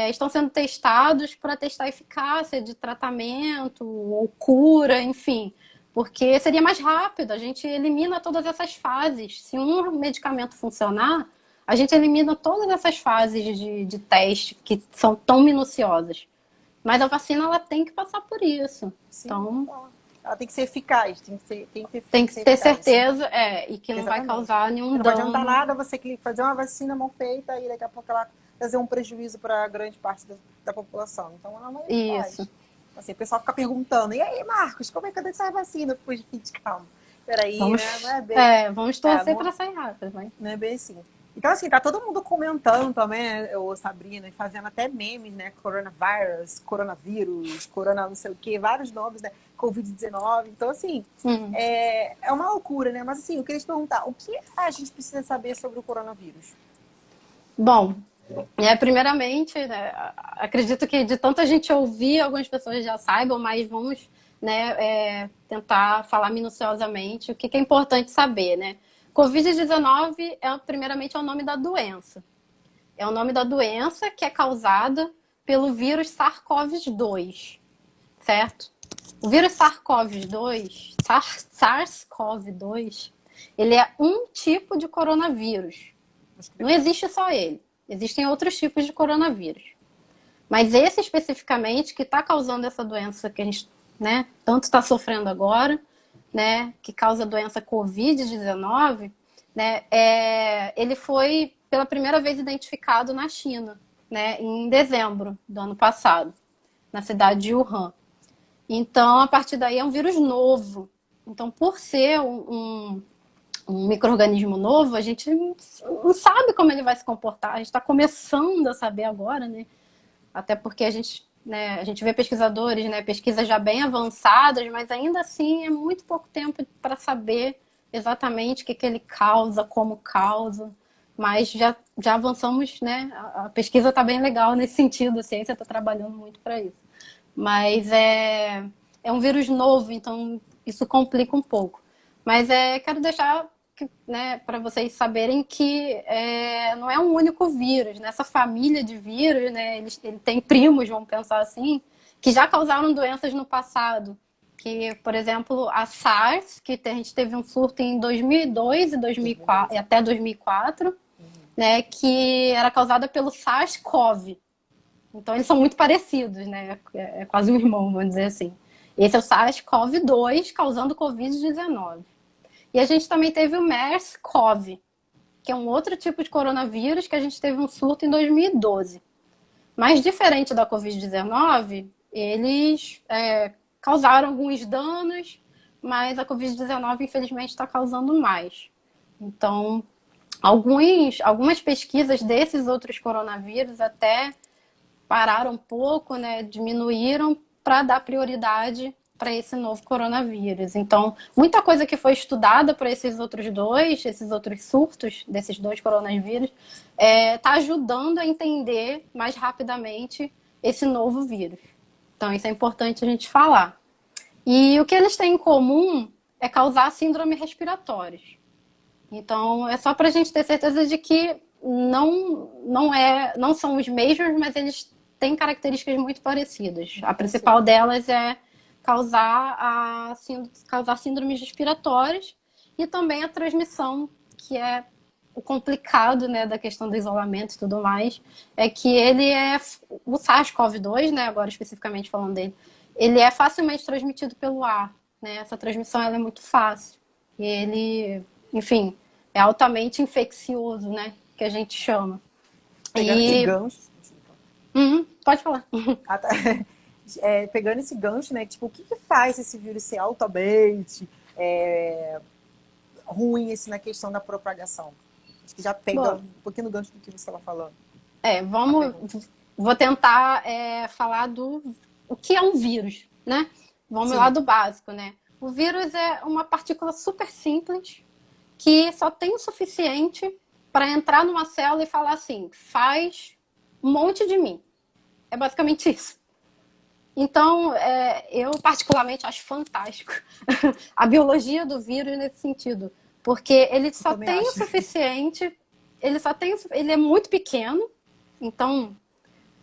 estão sendo testados para testar a eficácia de tratamento ou cura, enfim. Porque seria mais rápido, a gente elimina todas essas fases. Se um medicamento funcionar, a gente elimina todas essas fases de teste que são tão minuciosas. Mas a vacina ela tem que passar por isso. Sim, então, ela tem que ser eficaz, tem que ter certeza, e que não vai causar nenhum dano. Não adianta nada você fazer uma vacina mal feita e daqui a pouco ela fazer um prejuízo para grande parte da população. Então ela não é eficaz. Isso. Assim, o pessoal fica perguntando, e aí, Marcos, como é que essa vacina? Depois, gente, calma. Peraí, vamos, né? Não é bem... vamos torcer para sair rápido, mas... Não é bem assim. Então, assim, tá todo mundo comentando também, ô Sabrina, e fazendo até memes, né? Coronavírus, corona não sei o quê, vários nomes, né? Covid-19. Então, assim, é uma loucura, né? Mas, assim, eu queria te perguntar, o que a gente precisa saber sobre o coronavírus? Bom, primeiramente, né, acredito que de tanta gente ouvir, algumas pessoas já saibam, mas vamos, né, tentar falar minuciosamente o que é importante saber, né? Covid-19 primeiramente é o nome da doença. É o nome da doença que é causada pelo vírus SARS-CoV-2, certo? O vírus SARS-CoV-2, SARS-CoV-2, ele é um tipo de coronavírus. Não existe só ele. Existem outros tipos de coronavírus. Mas esse especificamente que está causando essa doença que a gente, né, tanto está sofrendo agora, né, que causa a doença Covid-19, né, ele foi pela primeira vez identificado na China, né, em dezembro do ano passado, na cidade de Wuhan. Então, a partir daí é um vírus novo. Então, por ser um micro-organismo novo, a gente não sabe como ele vai se comportar. A gente está começando a saber agora, né? Até porque a gente vê pesquisadores, né, pesquisas já bem avançadas, mas ainda assim é muito pouco tempo para saber exatamente o que ele causa, como causa. Mas já avançamos, né? A pesquisa está bem legal nesse sentido, a ciência está trabalhando muito para isso. Mas é um vírus novo, então isso complica um pouco. Mas quero deixar né, para vocês saberem que não é um único vírus, né? Essa família de vírus, né, ele tem primos, vamos pensar assim, que já causaram doenças no passado. Que, por exemplo, a SARS, que a gente teve um surto em 2002 e 2004, e até 2004, né, que era causada pelo SARS-CoV. Então, eles são muito parecidos, né? É quase um irmão, vamos dizer assim. Esse é o SARS-CoV-2, causando Covid-19. E a gente também teve o MERS-CoV, que é um outro tipo de coronavírus que a gente teve um surto em 2012. Mas diferente da Covid-19, eles causaram alguns danos, mas a Covid-19, infelizmente, está causando mais. Então, algumas pesquisas desses outros coronavírus até pararam um pouco, né, diminuíram para dar prioridade para esse novo coronavírus. Então, muita coisa que foi estudada para esses outros surtos desses dois coronavírus, está ajudando a entender mais rapidamente esse novo vírus. Então, isso é importante a gente falar. E o que eles têm em comum é causar síndrome respiratórias. Então, é só para a gente ter certeza de que não são os mesmos, mas eles têm características muito parecidas. A principal delas é causar síndromes respiratórias e também a transmissão, que é o complicado, né, da questão do isolamento e tudo mais, é que ele o SARS-CoV-2, né, agora especificamente falando dele, ele é facilmente transmitido pelo ar, né? Essa transmissão ela é muito fácil. E ele, enfim, é altamente infeccioso, né, que a gente chama. Pegando esse gancho... Pode falar. Ah, tá. Pegando esse gancho, né? Tipo, o que faz esse vírus ser altamente ruim assim, na questão da propagação? Acho que já pega um pouquinho no gancho do que você estava falando. Vou tentar falar o que é um vírus, né? Vamos lá do básico, né? O vírus é uma partícula super simples que só tem o suficiente para entrar numa célula e falar assim, faz um monte de mim. É basicamente isso. Então, eu particularmente acho fantástico a biologia do vírus nesse sentido. Porque ele só tem o suficiente, ele é muito pequeno, então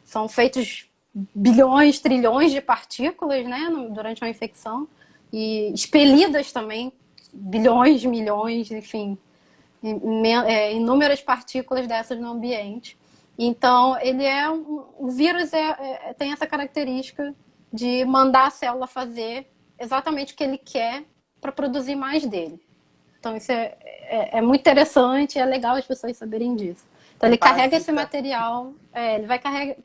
são feitos bilhões, trilhões de partículas, né, durante uma infecção, e expelidas também, bilhões, milhões, enfim, inúmeras partículas dessas no ambiente. Então, o vírus tem essa característica de mandar a célula fazer exatamente o que ele quer para produzir mais dele. Então, isso é muito interessante, é legal as pessoas saberem disso. Então, ele carrega esse material, ele vai carregar...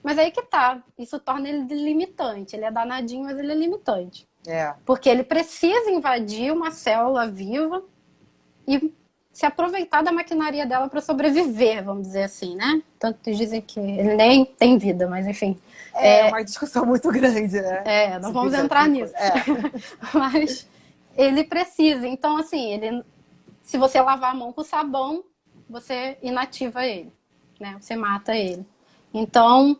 Mas aí que tá, isso torna ele limitante. Ele é danadinho, mas ele é limitante. Porque ele precisa invadir uma célula viva e se aproveitar da maquinaria dela para sobreviver, vamos dizer assim, né? Tanto dizem que ele nem tem vida, mas enfim. É uma discussão muito grande, né? Não vamos entrar nisso. Mas ele precisa. Então, assim, se você lavar a mão com sabão, você inativa ele, né? Você mata ele. Então,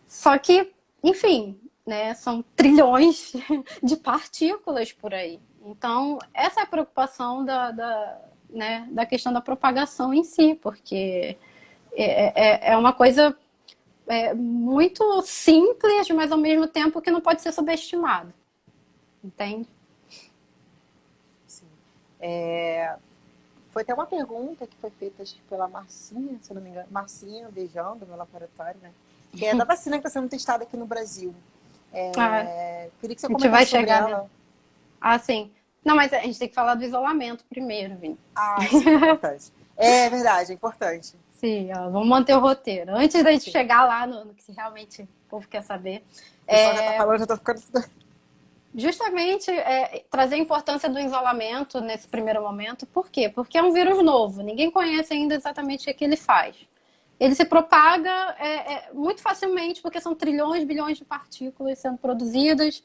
só que, enfim, né? São trilhões de partículas por aí. Então, essa é a preocupação da questão da propagação em si, porque é uma coisa muito simples, mas ao mesmo tempo que não pode ser subestimado. Entende? Sim. Foi até uma pergunta que foi feita acho que pela Marcinha, se eu não me engano, Marcinha Beijando, meu laboratório, né? Que é da vacina que está sendo testada aqui no Brasil. Queria que você comentasse sobre ela. Sim. Não, mas a gente tem que falar do isolamento primeiro, Vini. Sim, é importante. É verdade, é importante. Sim, vamos manter o roteiro. Antes da gente chegar lá no que realmente o povo quer saber. O pessoal já tá falando, já tô ficando... Justamente trazer a importância do isolamento nesse primeiro momento. Por quê? Porque é um vírus novo. Ninguém conhece ainda exatamente o que ele faz. Ele se propaga muito facilmente, porque são trilhões, bilhões de partículas sendo produzidas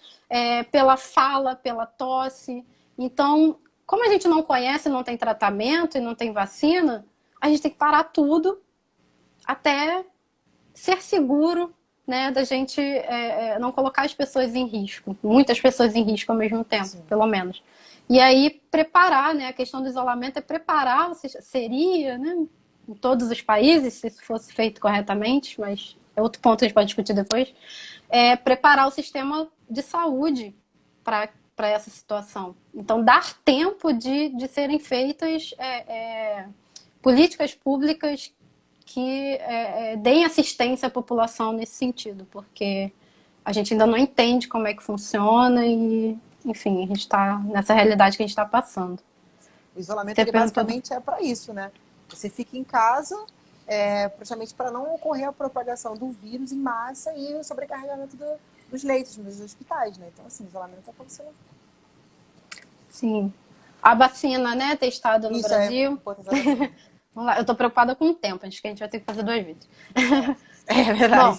pela fala, pela tosse. Então, como a gente não conhece, não tem tratamento e não tem vacina, a gente tem que parar tudo até ser seguro, né, da gente não colocar as pessoas em risco. Muitas pessoas em risco ao mesmo tempo, pelo menos. E aí preparar, né? A questão do isolamento é preparar, seria, né? Em todos os países, se isso fosse feito corretamente, mas é outro ponto que a gente pode discutir depois, é preparar o sistema de saúde para essa situação. Então, dar tempo de serem feitas políticas públicas que deem assistência à população nesse sentido, porque a gente ainda não entende como é que funciona e, enfim, a gente está nessa realidade que a gente está passando. O isolamento ele basicamente é para isso, né? Você fica em casa, praticamente para não ocorrer a propagação do vírus em massa e o sobrecarregamento dos leitos nos hospitais, né? Então, assim, o isolamento é para você. Sim. A vacina, né, testada no Isso Brasil. Vamos lá, eu tô preocupada com o tempo, acho que a gente vai ter que fazer 2 vídeos. É verdade. Bom,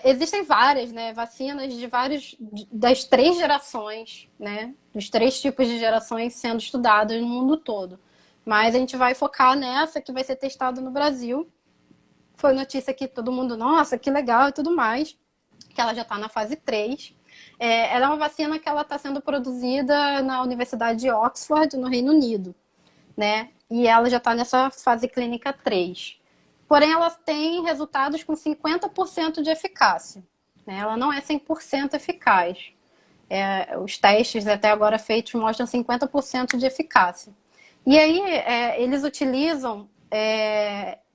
existem várias, né, vacinas das 3 gerações, né, dos 3 tipos de gerações sendo estudadas no mundo todo. Mas a gente vai focar nessa que vai ser testada no Brasil. Foi notícia que todo mundo, nossa, que legal e tudo mais, que ela já está na fase 3. Ela é uma vacina que ela está sendo produzida na Universidade de Oxford, no Reino Unido, né? E ela já está nessa fase clínica 3. Porém, ela tem resultados com 50% de eficácia, né? Ela não é 100% eficaz. Os testes até agora feitos mostram 50% de eficácia. E aí, eles utilizam...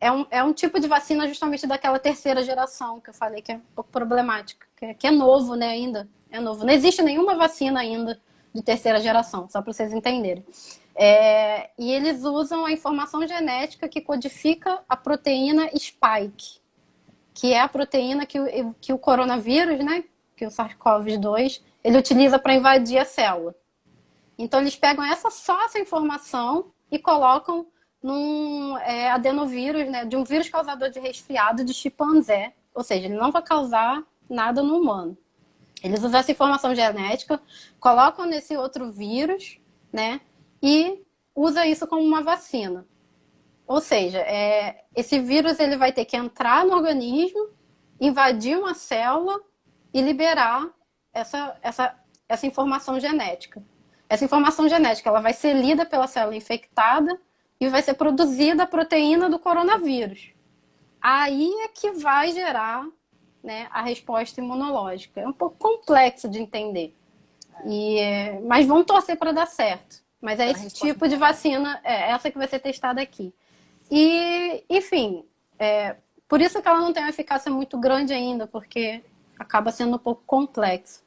É um tipo de vacina justamente daquela terceira geração que eu falei que é um pouco problemática, que é novo, né, ainda. É novo. Não existe nenhuma vacina ainda de terceira geração, só para vocês entenderem. E eles usam a informação genética que codifica a proteína spike, que é a proteína que o coronavírus, né, que o SARS-CoV-2, ele utiliza para invadir a célula. Então, eles pegam só essa informação e colocam num adenovírus, né, de um vírus causador de resfriado de chimpanzé. Ou seja, ele não vai causar nada no humano. Eles usam essa informação genética, colocam nesse outro vírus, né, e usa isso como uma vacina. Ou seja, esse vírus ele vai ter que entrar no organismo, invadir uma célula e liberar essa informação genética. Essa informação genética ela vai ser lida pela célula infectada e vai ser produzida a proteína do coronavírus. Aí é que vai gerar, né, a resposta imunológica. É um pouco complexo de entender. Mas vamos torcer para dar certo. Mas é esse tipo de vacina, essa que vai ser testada aqui. E, enfim, por isso que ela não tem uma eficácia muito grande ainda, porque acaba sendo um pouco complexo.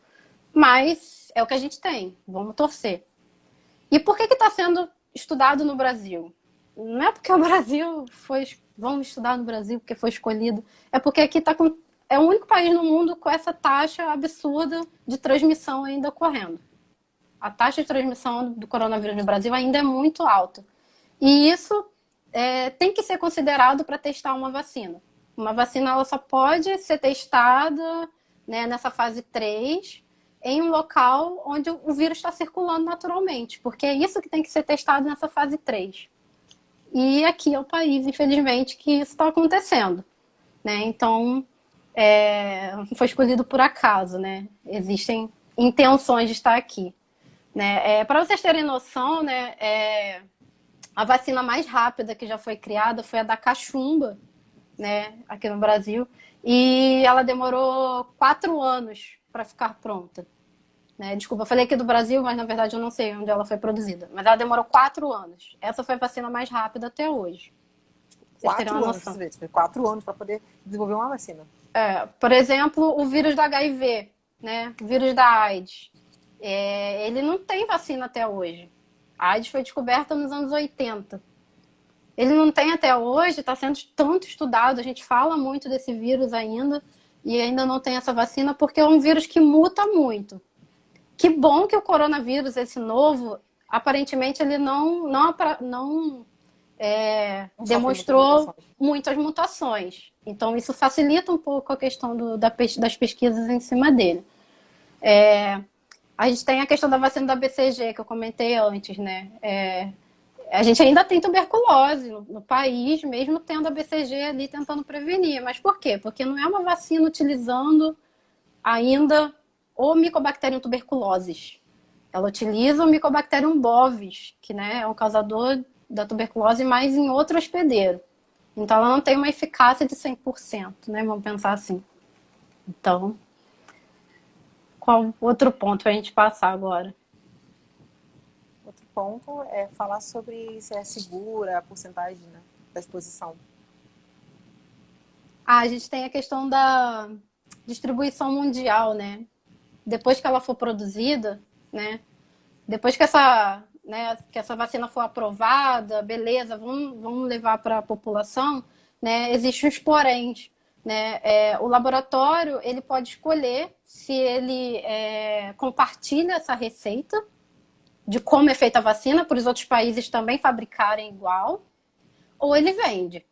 Mas é o que a gente tem, vamos torcer. E por que está sendo estudado no Brasil? Não é porque o Brasil vamos estudar no Brasil porque foi escolhido, é porque aqui é o único país no mundo com essa taxa absurda de transmissão ainda ocorrendo. A taxa de transmissão do coronavírus no Brasil ainda é muito alta. E isso tem que ser considerado para testar uma vacina. Uma vacina ela só pode ser testada, né, nessa fase 3 em um local onde o vírus está circulando naturalmente, porque é isso que tem que ser testado nessa fase 3. E aqui é o país, infelizmente, que isso está acontecendo, né? Então, não foi escolhido por acaso, né? Existem intenções de estar aqui, né? Para vocês terem noção, né? A vacina mais rápida que já foi criada foi a da cachumba, né? Aqui no Brasil, e ela demorou 4 anos para ficar pronta. Né? Desculpa, eu falei aqui do Brasil, mas na verdade eu não sei onde ela foi produzida. Mas ela demorou 4 anos. Essa foi a vacina mais rápida até hoje. Vocês terem uma noção. 4 anos para poder desenvolver uma vacina. Por exemplo, o vírus da HIV, né? O vírus da AIDS. Ele não tem vacina até hoje. A AIDS foi descoberta nos anos 80. Ele não tem até hoje, está sendo tanto estudado, a gente fala muito desse vírus ainda, e ainda não tem essa vacina, porque é um vírus que muta muito. Que bom que o coronavírus, esse novo, aparentemente ele não demonstrou muitas mutações. Então, isso facilita um pouco a questão das pesquisas em cima dele. A gente tem a questão da vacina da BCG, que eu comentei antes, né? A gente ainda tem tuberculose no país, mesmo tendo a BCG ali tentando prevenir. Mas por quê? Porque não é uma vacina utilizando ainda o Mycobacterium tuberculosis. Ela utiliza o Mycobacterium bovis, que, né, é um causador da tuberculose, mas em outro hospedeiro. Então, ela não tem uma eficácia de 100%, né? Vamos pensar assim. Então, qual outro ponto para a gente passar agora? Outro ponto é falar sobre se é segura a porcentagem, né, da exposição. A gente tem a questão da distribuição mundial, né? Depois que ela for produzida, né? Depois que essa vacina for aprovada, beleza, vamos levar para a população, né? Existem os poréns, né? O laboratório ele pode escolher se ele compartilha essa receita de como é feita a vacina para os outros países também fabricarem igual, ou ele vende.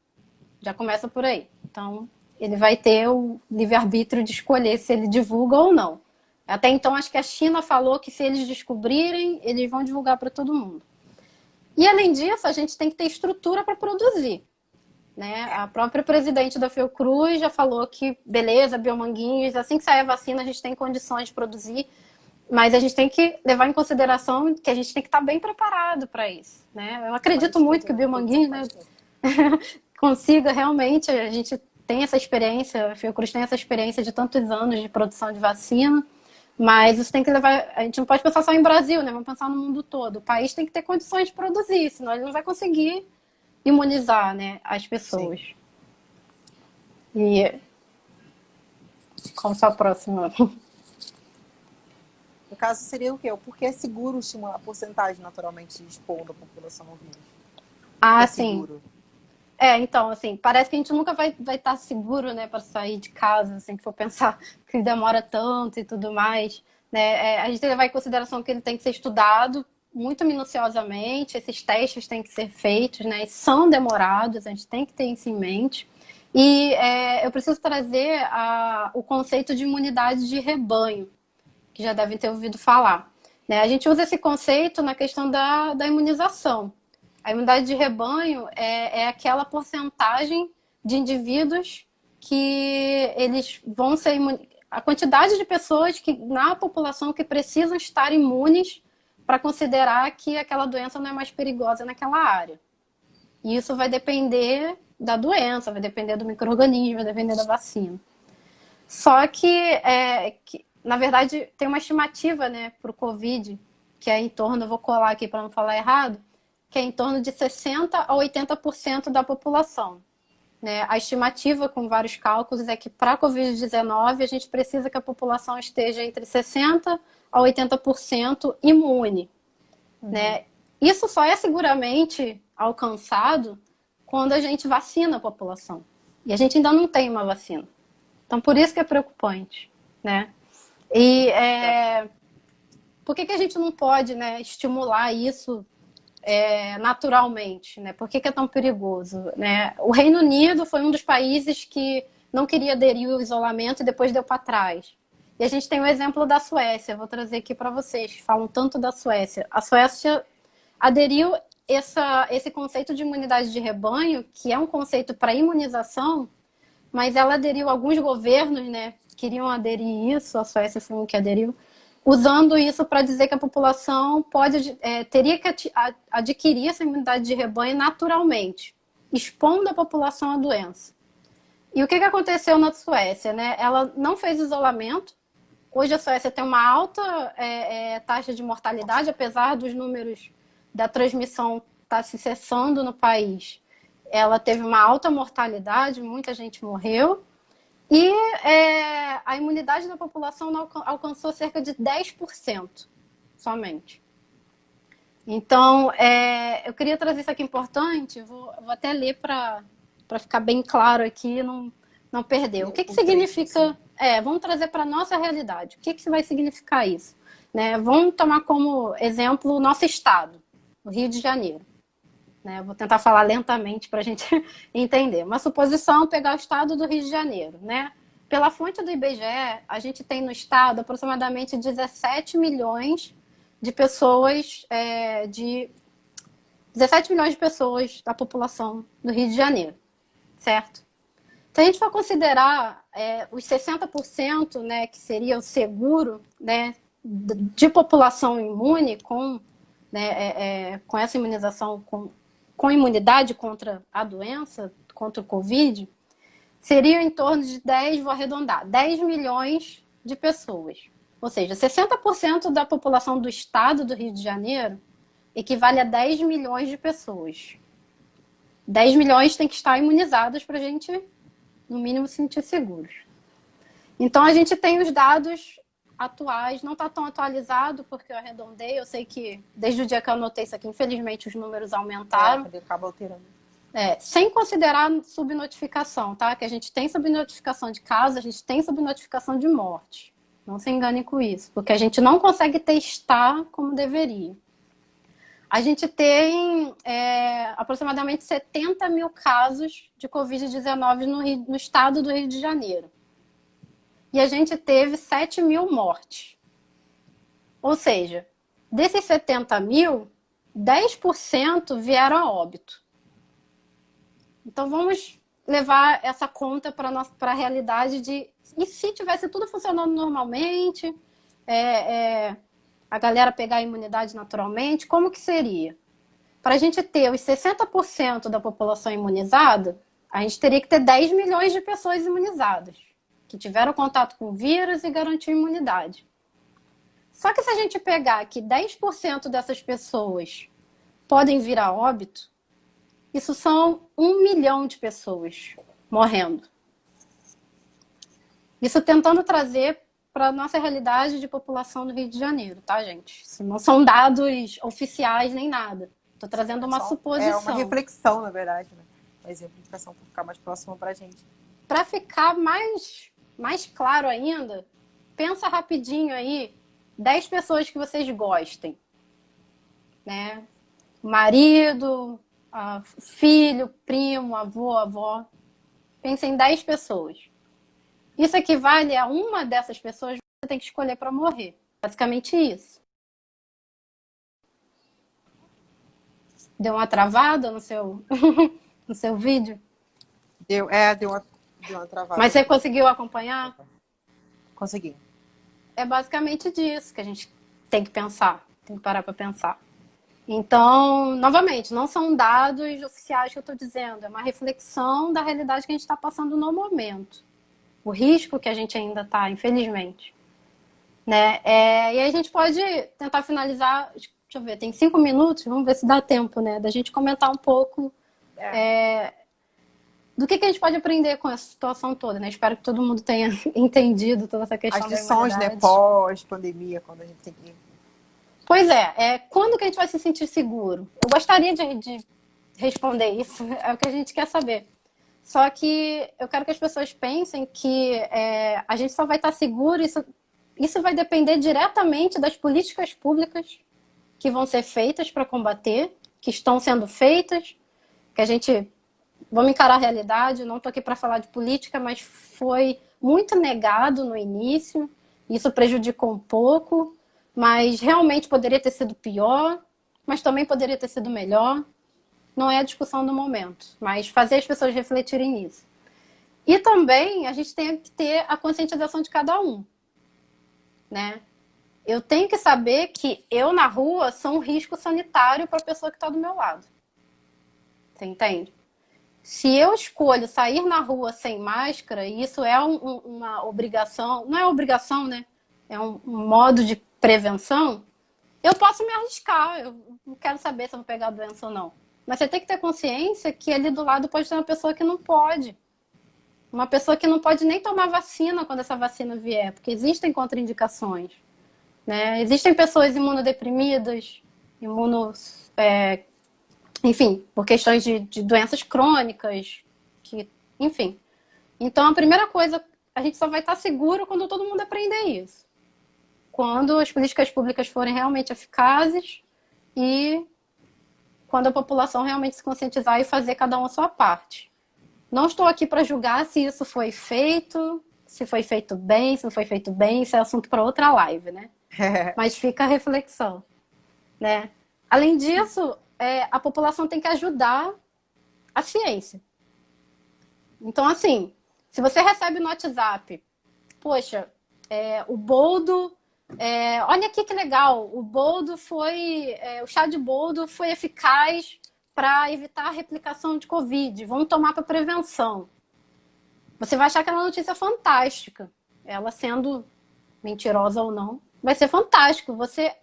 Já começa por aí. Então, ele vai ter o livre-arbítrio de escolher se ele divulga ou não. Até então, acho que a China falou que se eles descobrirem, eles vão divulgar para todo mundo. E, além disso, a gente tem que ter estrutura para produzir. Né? A própria presidente da Fiocruz já falou que, beleza, Biomanguinhos, assim que sair a vacina, a gente tem condições de produzir, mas a gente tem que levar em consideração que a gente tem que estar bem preparado para isso. Né? Eu acredito muito que o Biomanguinhos, né, consiga realmente, a gente tem essa experiência, a Fiocruz tem essa experiência de tantos anos de produção de vacina, mas isso tem que levar, a gente não pode pensar só em Brasil, né? Vamos pensar no mundo todo. O país tem que ter condições de produzir, senão ele não vai conseguir imunizar, né, as pessoas. Sim. E qual a sua próxima? No caso, seria o quê? O porquê é seguro estimular a porcentagem naturalmente expondo a população ao vírus? Sim. Seguro? Então, assim, parece que a gente nunca vai estar seguro, né, para sair de casa, assim, que for pensar que demora tanto e tudo mais, né? A gente tem que levar em consideração que ele tem que ser estudado muito minuciosamente, esses testes têm que ser feitos, né, e são demorados, a gente tem que ter isso em mente. E eu preciso trazer o conceito de imunidade de rebanho, que já devem ter ouvido falar. Né? A gente usa esse conceito na questão da imunização. A imunidade de rebanho é aquela porcentagem de indivíduos que eles vão ser a quantidade de pessoas que, na população que precisam estar imunes para considerar que aquela doença não é mais perigosa naquela área. E isso vai depender da doença, vai depender do micro-organismo, vai depender da vacina. Só que na verdade, tem uma estimativa, né, para o Covid, que é em torno, eu vou colar aqui para não falar errado, que é em torno de 60% a 80% da população. Né? A estimativa, com vários cálculos, é que para a Covid-19 a gente precisa que a população esteja entre 60% a 80% imune. Né? Isso só é seguramente alcançado quando a gente vacina a população. E a gente ainda não tem uma vacina. Então, por isso que é preocupante. Né? E por que a gente não pode, né, estimular isso naturalmente? Né? Por que é tão perigoso? Né? O Reino Unido foi um dos países que não queria aderir ao isolamento e depois deu para trás. E a gente tem o exemplo da Suécia, vou trazer aqui para vocês, que falam tanto da Suécia. A Suécia aderiu esse conceito de imunidade de rebanho, que é um conceito para imunização, mas ela aderiu, alguns governos, né, queriam aderir isso, a Suécia foi um que aderiu, usando isso para dizer que a população teria que adquirir essa imunidade de rebanho naturalmente, expondo a população à doença. E o que aconteceu na Suécia? Né? Ela não fez isolamento. Hoje a Suécia tem uma alta taxa de mortalidade, apesar dos números da transmissão estar se cessando no país. Ela teve uma alta mortalidade, muita gente morreu. E a imunidade da população não alcançou cerca de 10% somente. Então, eu queria trazer isso aqui importante, vou até ler para ficar bem claro aqui, não perder. O que significa... vamos trazer para a nossa realidade. O que vai significar isso? Né? Vamos tomar como exemplo o nosso estado, o Rio de Janeiro. Né? Vou tentar falar lentamente para a gente entender. Uma suposição, pegar o estado do Rio de Janeiro. Né? Pela fonte do IBGE, a gente tem no estado aproximadamente 17 milhões de pessoas, 17 milhões de pessoas da população do Rio de Janeiro. Certo? Se a gente for considerar os 60%, né, que seria o seguro, né, de população imune com, né, com essa imunização, com imunidade contra a doença, contra o Covid, seria em torno de 10, vou arredondar, 10 milhões de pessoas. Ou seja, 60% da população do estado do Rio de Janeiro equivale a 10 milhões de pessoas. 10 milhões tem que estar imunizados para a gente, no mínimo, se sentir seguros. Então, a gente tem os dados atuais, não está tão atualizado, porque eu arredondei, eu sei que desde o dia que eu anotei isso aqui, infelizmente, os números aumentaram. Acaba alterando. Sem considerar subnotificação, tá? Que a gente tem subnotificação de casos, a gente tem subnotificação de morte. Não se enganem com isso, porque a gente não consegue testar como deveria. A gente tem aproximadamente 70 mil casos de Covid-19 no estado do Rio de Janeiro. E a gente teve 7 mil mortes. Ou seja, desses 70 mil, 10% vieram a óbito. Então, vamos levar essa conta para a realidade de... E se tivesse tudo funcionando normalmente, a galera pegar a imunidade naturalmente, como que seria? Para a gente ter os 60% da população imunizada, a gente teria que ter 10 milhões de pessoas imunizadas, que tiveram contato com o vírus e garantiu imunidade. Só que se a gente pegar que 10% dessas pessoas podem vir a óbito, isso são 1 milhão de pessoas morrendo. Isso tentando trazer para a nossa realidade de população do Rio de Janeiro, tá, gente? Isso não são dados oficiais nem nada. Estou trazendo uma suposição. É uma reflexão, na verdade, né? Uma exemplificação para ficar mais próxima para a gente. Para ficar mais claro ainda, pensa rapidinho aí, 10 pessoas que vocês gostem. Né? Marido, filho, primo, avô, avó. Pensa em 10 pessoas. Isso equivale a uma dessas pessoas que você tem que escolher para morrer. Basicamente isso. Deu uma travada no seu, no seu vídeo? Deu uma travada. Mas você conseguiu acompanhar? Consegui. É basicamente disso que a gente tem que pensar. Tem que parar para pensar. Então, novamente, não são dados oficiais que eu estou dizendo. É uma reflexão da realidade que a gente está passando no momento. O risco que a gente ainda está, infelizmente. Né? E aí a gente pode tentar finalizar... Deixa eu ver, tem 5 minutos, vamos ver se dá tempo, né? Da gente comentar um pouco do que a gente pode aprender com essa situação toda, né? Espero que todo mundo tenha entendido toda essa questão. As lições, né? Pós-pandemia, quando a gente tem que... Pois quando que a gente vai se sentir seguro? Eu gostaria de responder isso, é o que a gente quer saber. Só que eu quero que as pessoas pensem que a gente só vai estar seguro, isso vai depender diretamente das políticas públicas que vão ser feitas para combater, que estão sendo feitas, que a gente... Vamos encarar a realidade, não estou aqui para falar de política, mas foi muito negado no início, isso prejudicou um pouco, mas realmente poderia ter sido pior, mas também poderia ter sido melhor. Não é a discussão do momento, mas fazer as pessoas refletirem nisso. E também a gente tem que ter a conscientização de cada um, né? Eu tenho que saber que eu na rua sou um risco sanitário para a pessoa que está do meu lado. Você entende? Se eu escolho sair na rua sem máscara, e isso é uma obrigação, não é obrigação, né? É um modo de prevenção, eu posso me arriscar. Eu não quero saber se eu vou pegar a doença ou não. Mas você tem que ter consciência que ali do lado pode ter uma pessoa que não pode. Uma pessoa que não pode nem tomar vacina quando essa vacina vier, porque existem contraindicações. Né? Existem pessoas imunodeprimidas, enfim, por questões de doenças crônicas, enfim. Então, a primeira coisa, a gente só vai estar seguro quando todo mundo aprender isso. Quando as políticas públicas forem realmente eficazes e quando a população realmente se conscientizar e fazer cada um a sua parte. Não estou aqui para julgar se isso foi feito, se foi feito bem, se não foi feito bem, isso é assunto para outra live, né? Mas fica a reflexão, né? Além disso, a população tem que ajudar a ciência. Então, assim, se você recebe no WhatsApp, poxa, o boldo Olha aqui que legal, o chá de boldo foi eficaz para evitar a replicação de Covid, vamos tomar para prevenção. Você vai achar aquela notícia fantástica. Ela sendo mentirosa ou não, vai ser fantástico. Você,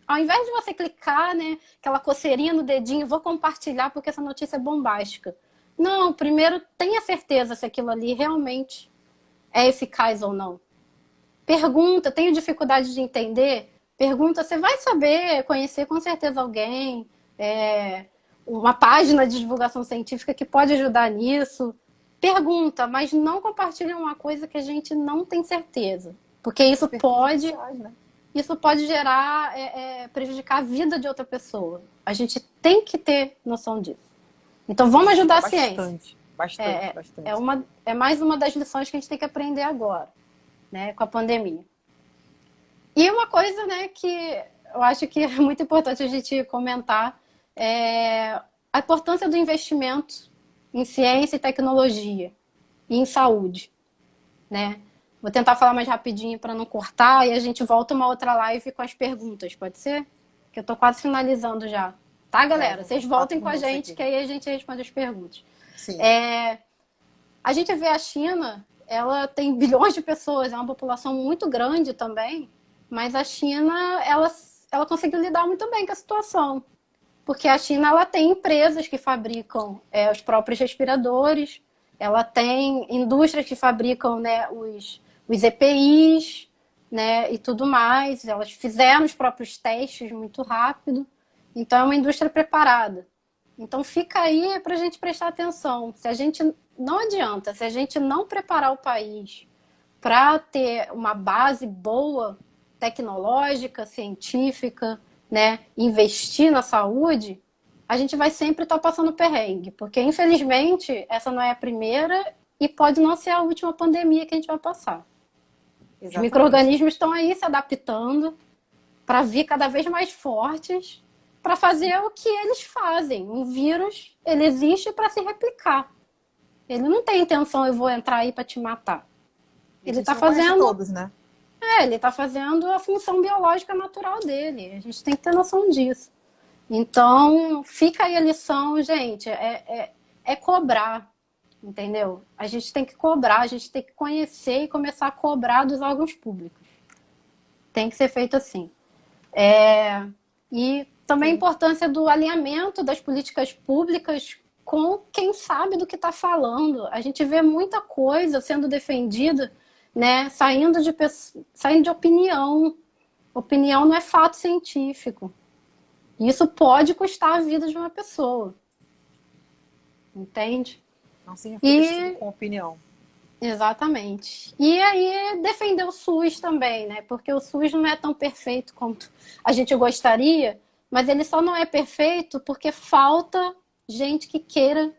ao invés de você clicar, né, aquela coceirinha no dedinho, vou compartilhar porque essa notícia é bombástica. Não, primeiro tenha certeza se aquilo ali realmente é eficaz ou não. Pergunta, tenho dificuldade de entender? Pergunta, você vai saber, conhecer com certeza alguém, uma página de divulgação científica que pode ajudar nisso. Pergunta, mas não compartilhe uma coisa que a gente não tem certeza. Porque isso pode gerar, prejudicar a vida de outra pessoa. A gente tem que ter noção disso. Então vamos ajudar a ciência. Bastante. É mais uma das lições que a gente tem que aprender agora, né, com a pandemia. E uma coisa, né, que eu acho que é muito importante a gente comentar é a importância do investimento em ciência e tecnologia e em saúde, né? Vou tentar falar mais rapidinho para não cortar e a gente volta uma outra live com as perguntas, pode ser? Que eu tô quase finalizando já. Tá, galera? Vocês voltem com a gente, que aí a gente responde as perguntas. Sim. A gente vê a China, ela tem bilhões de pessoas, é uma população muito grande também, mas a China, ela conseguiu lidar muito bem com a situação. Porque a China, ela tem empresas que fabricam os próprios respiradores, ela tem indústrias que fabricam, né, os EPIs, né, e tudo mais. Elas fizeram os próprios testes muito rápido. Então, é uma indústria preparada. Então, fica aí para a gente prestar atenção. Não adianta, se a gente não preparar o país para ter uma base boa, tecnológica, científica, né, investir na saúde, a gente vai sempre estar passando perrengue. Porque, infelizmente, essa não é a primeira e pode não ser a última pandemia que a gente vai passar. Exatamente. Os micro-organismos estão aí se adaptando para vir cada vez mais fortes, para fazer o que eles fazem. Um vírus, ele existe para se replicar. Ele não tem intenção, eu vou entrar aí para te matar. Ele está fazendo... todos, né? Ele está fazendo a função biológica natural dele. A gente tem que ter noção disso. Então, fica aí a lição, gente. É cobrar, entendeu? A gente tem que cobrar, a gente tem que conhecer e começar a cobrar dos órgãos públicos. Tem que ser feito assim. E também a importância do alinhamento das políticas públicas com quem sabe do que está falando. A gente vê muita coisa sendo defendida, né, saindo de opinião. Opinião não é fato científico. Isso pode custar a vida de uma pessoa. Entende? Não significa com opinião. Exatamente. E aí defender o SUS também, né? Porque o SUS não é tão perfeito quanto a gente gostaria, mas ele só não é perfeito porque falta gente que queira,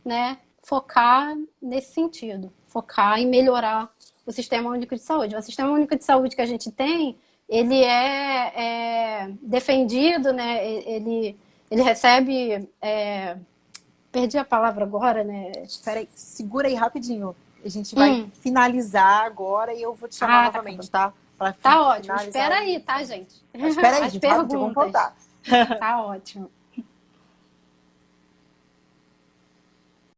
né, focar nesse sentido. Focar em melhorar o Sistema Único de Saúde. O Sistema Único de Saúde que a gente tem, ele é defendido, né? Ele recebe... perdi a palavra agora, né? Espera aí, segura aí rapidinho. A gente vai finalizar agora e eu vou te chamar novamente, tá? Tá ótimo. Espera aí, tá, gente? Espera aí, gente. Vamos voltar. Tá ótimo.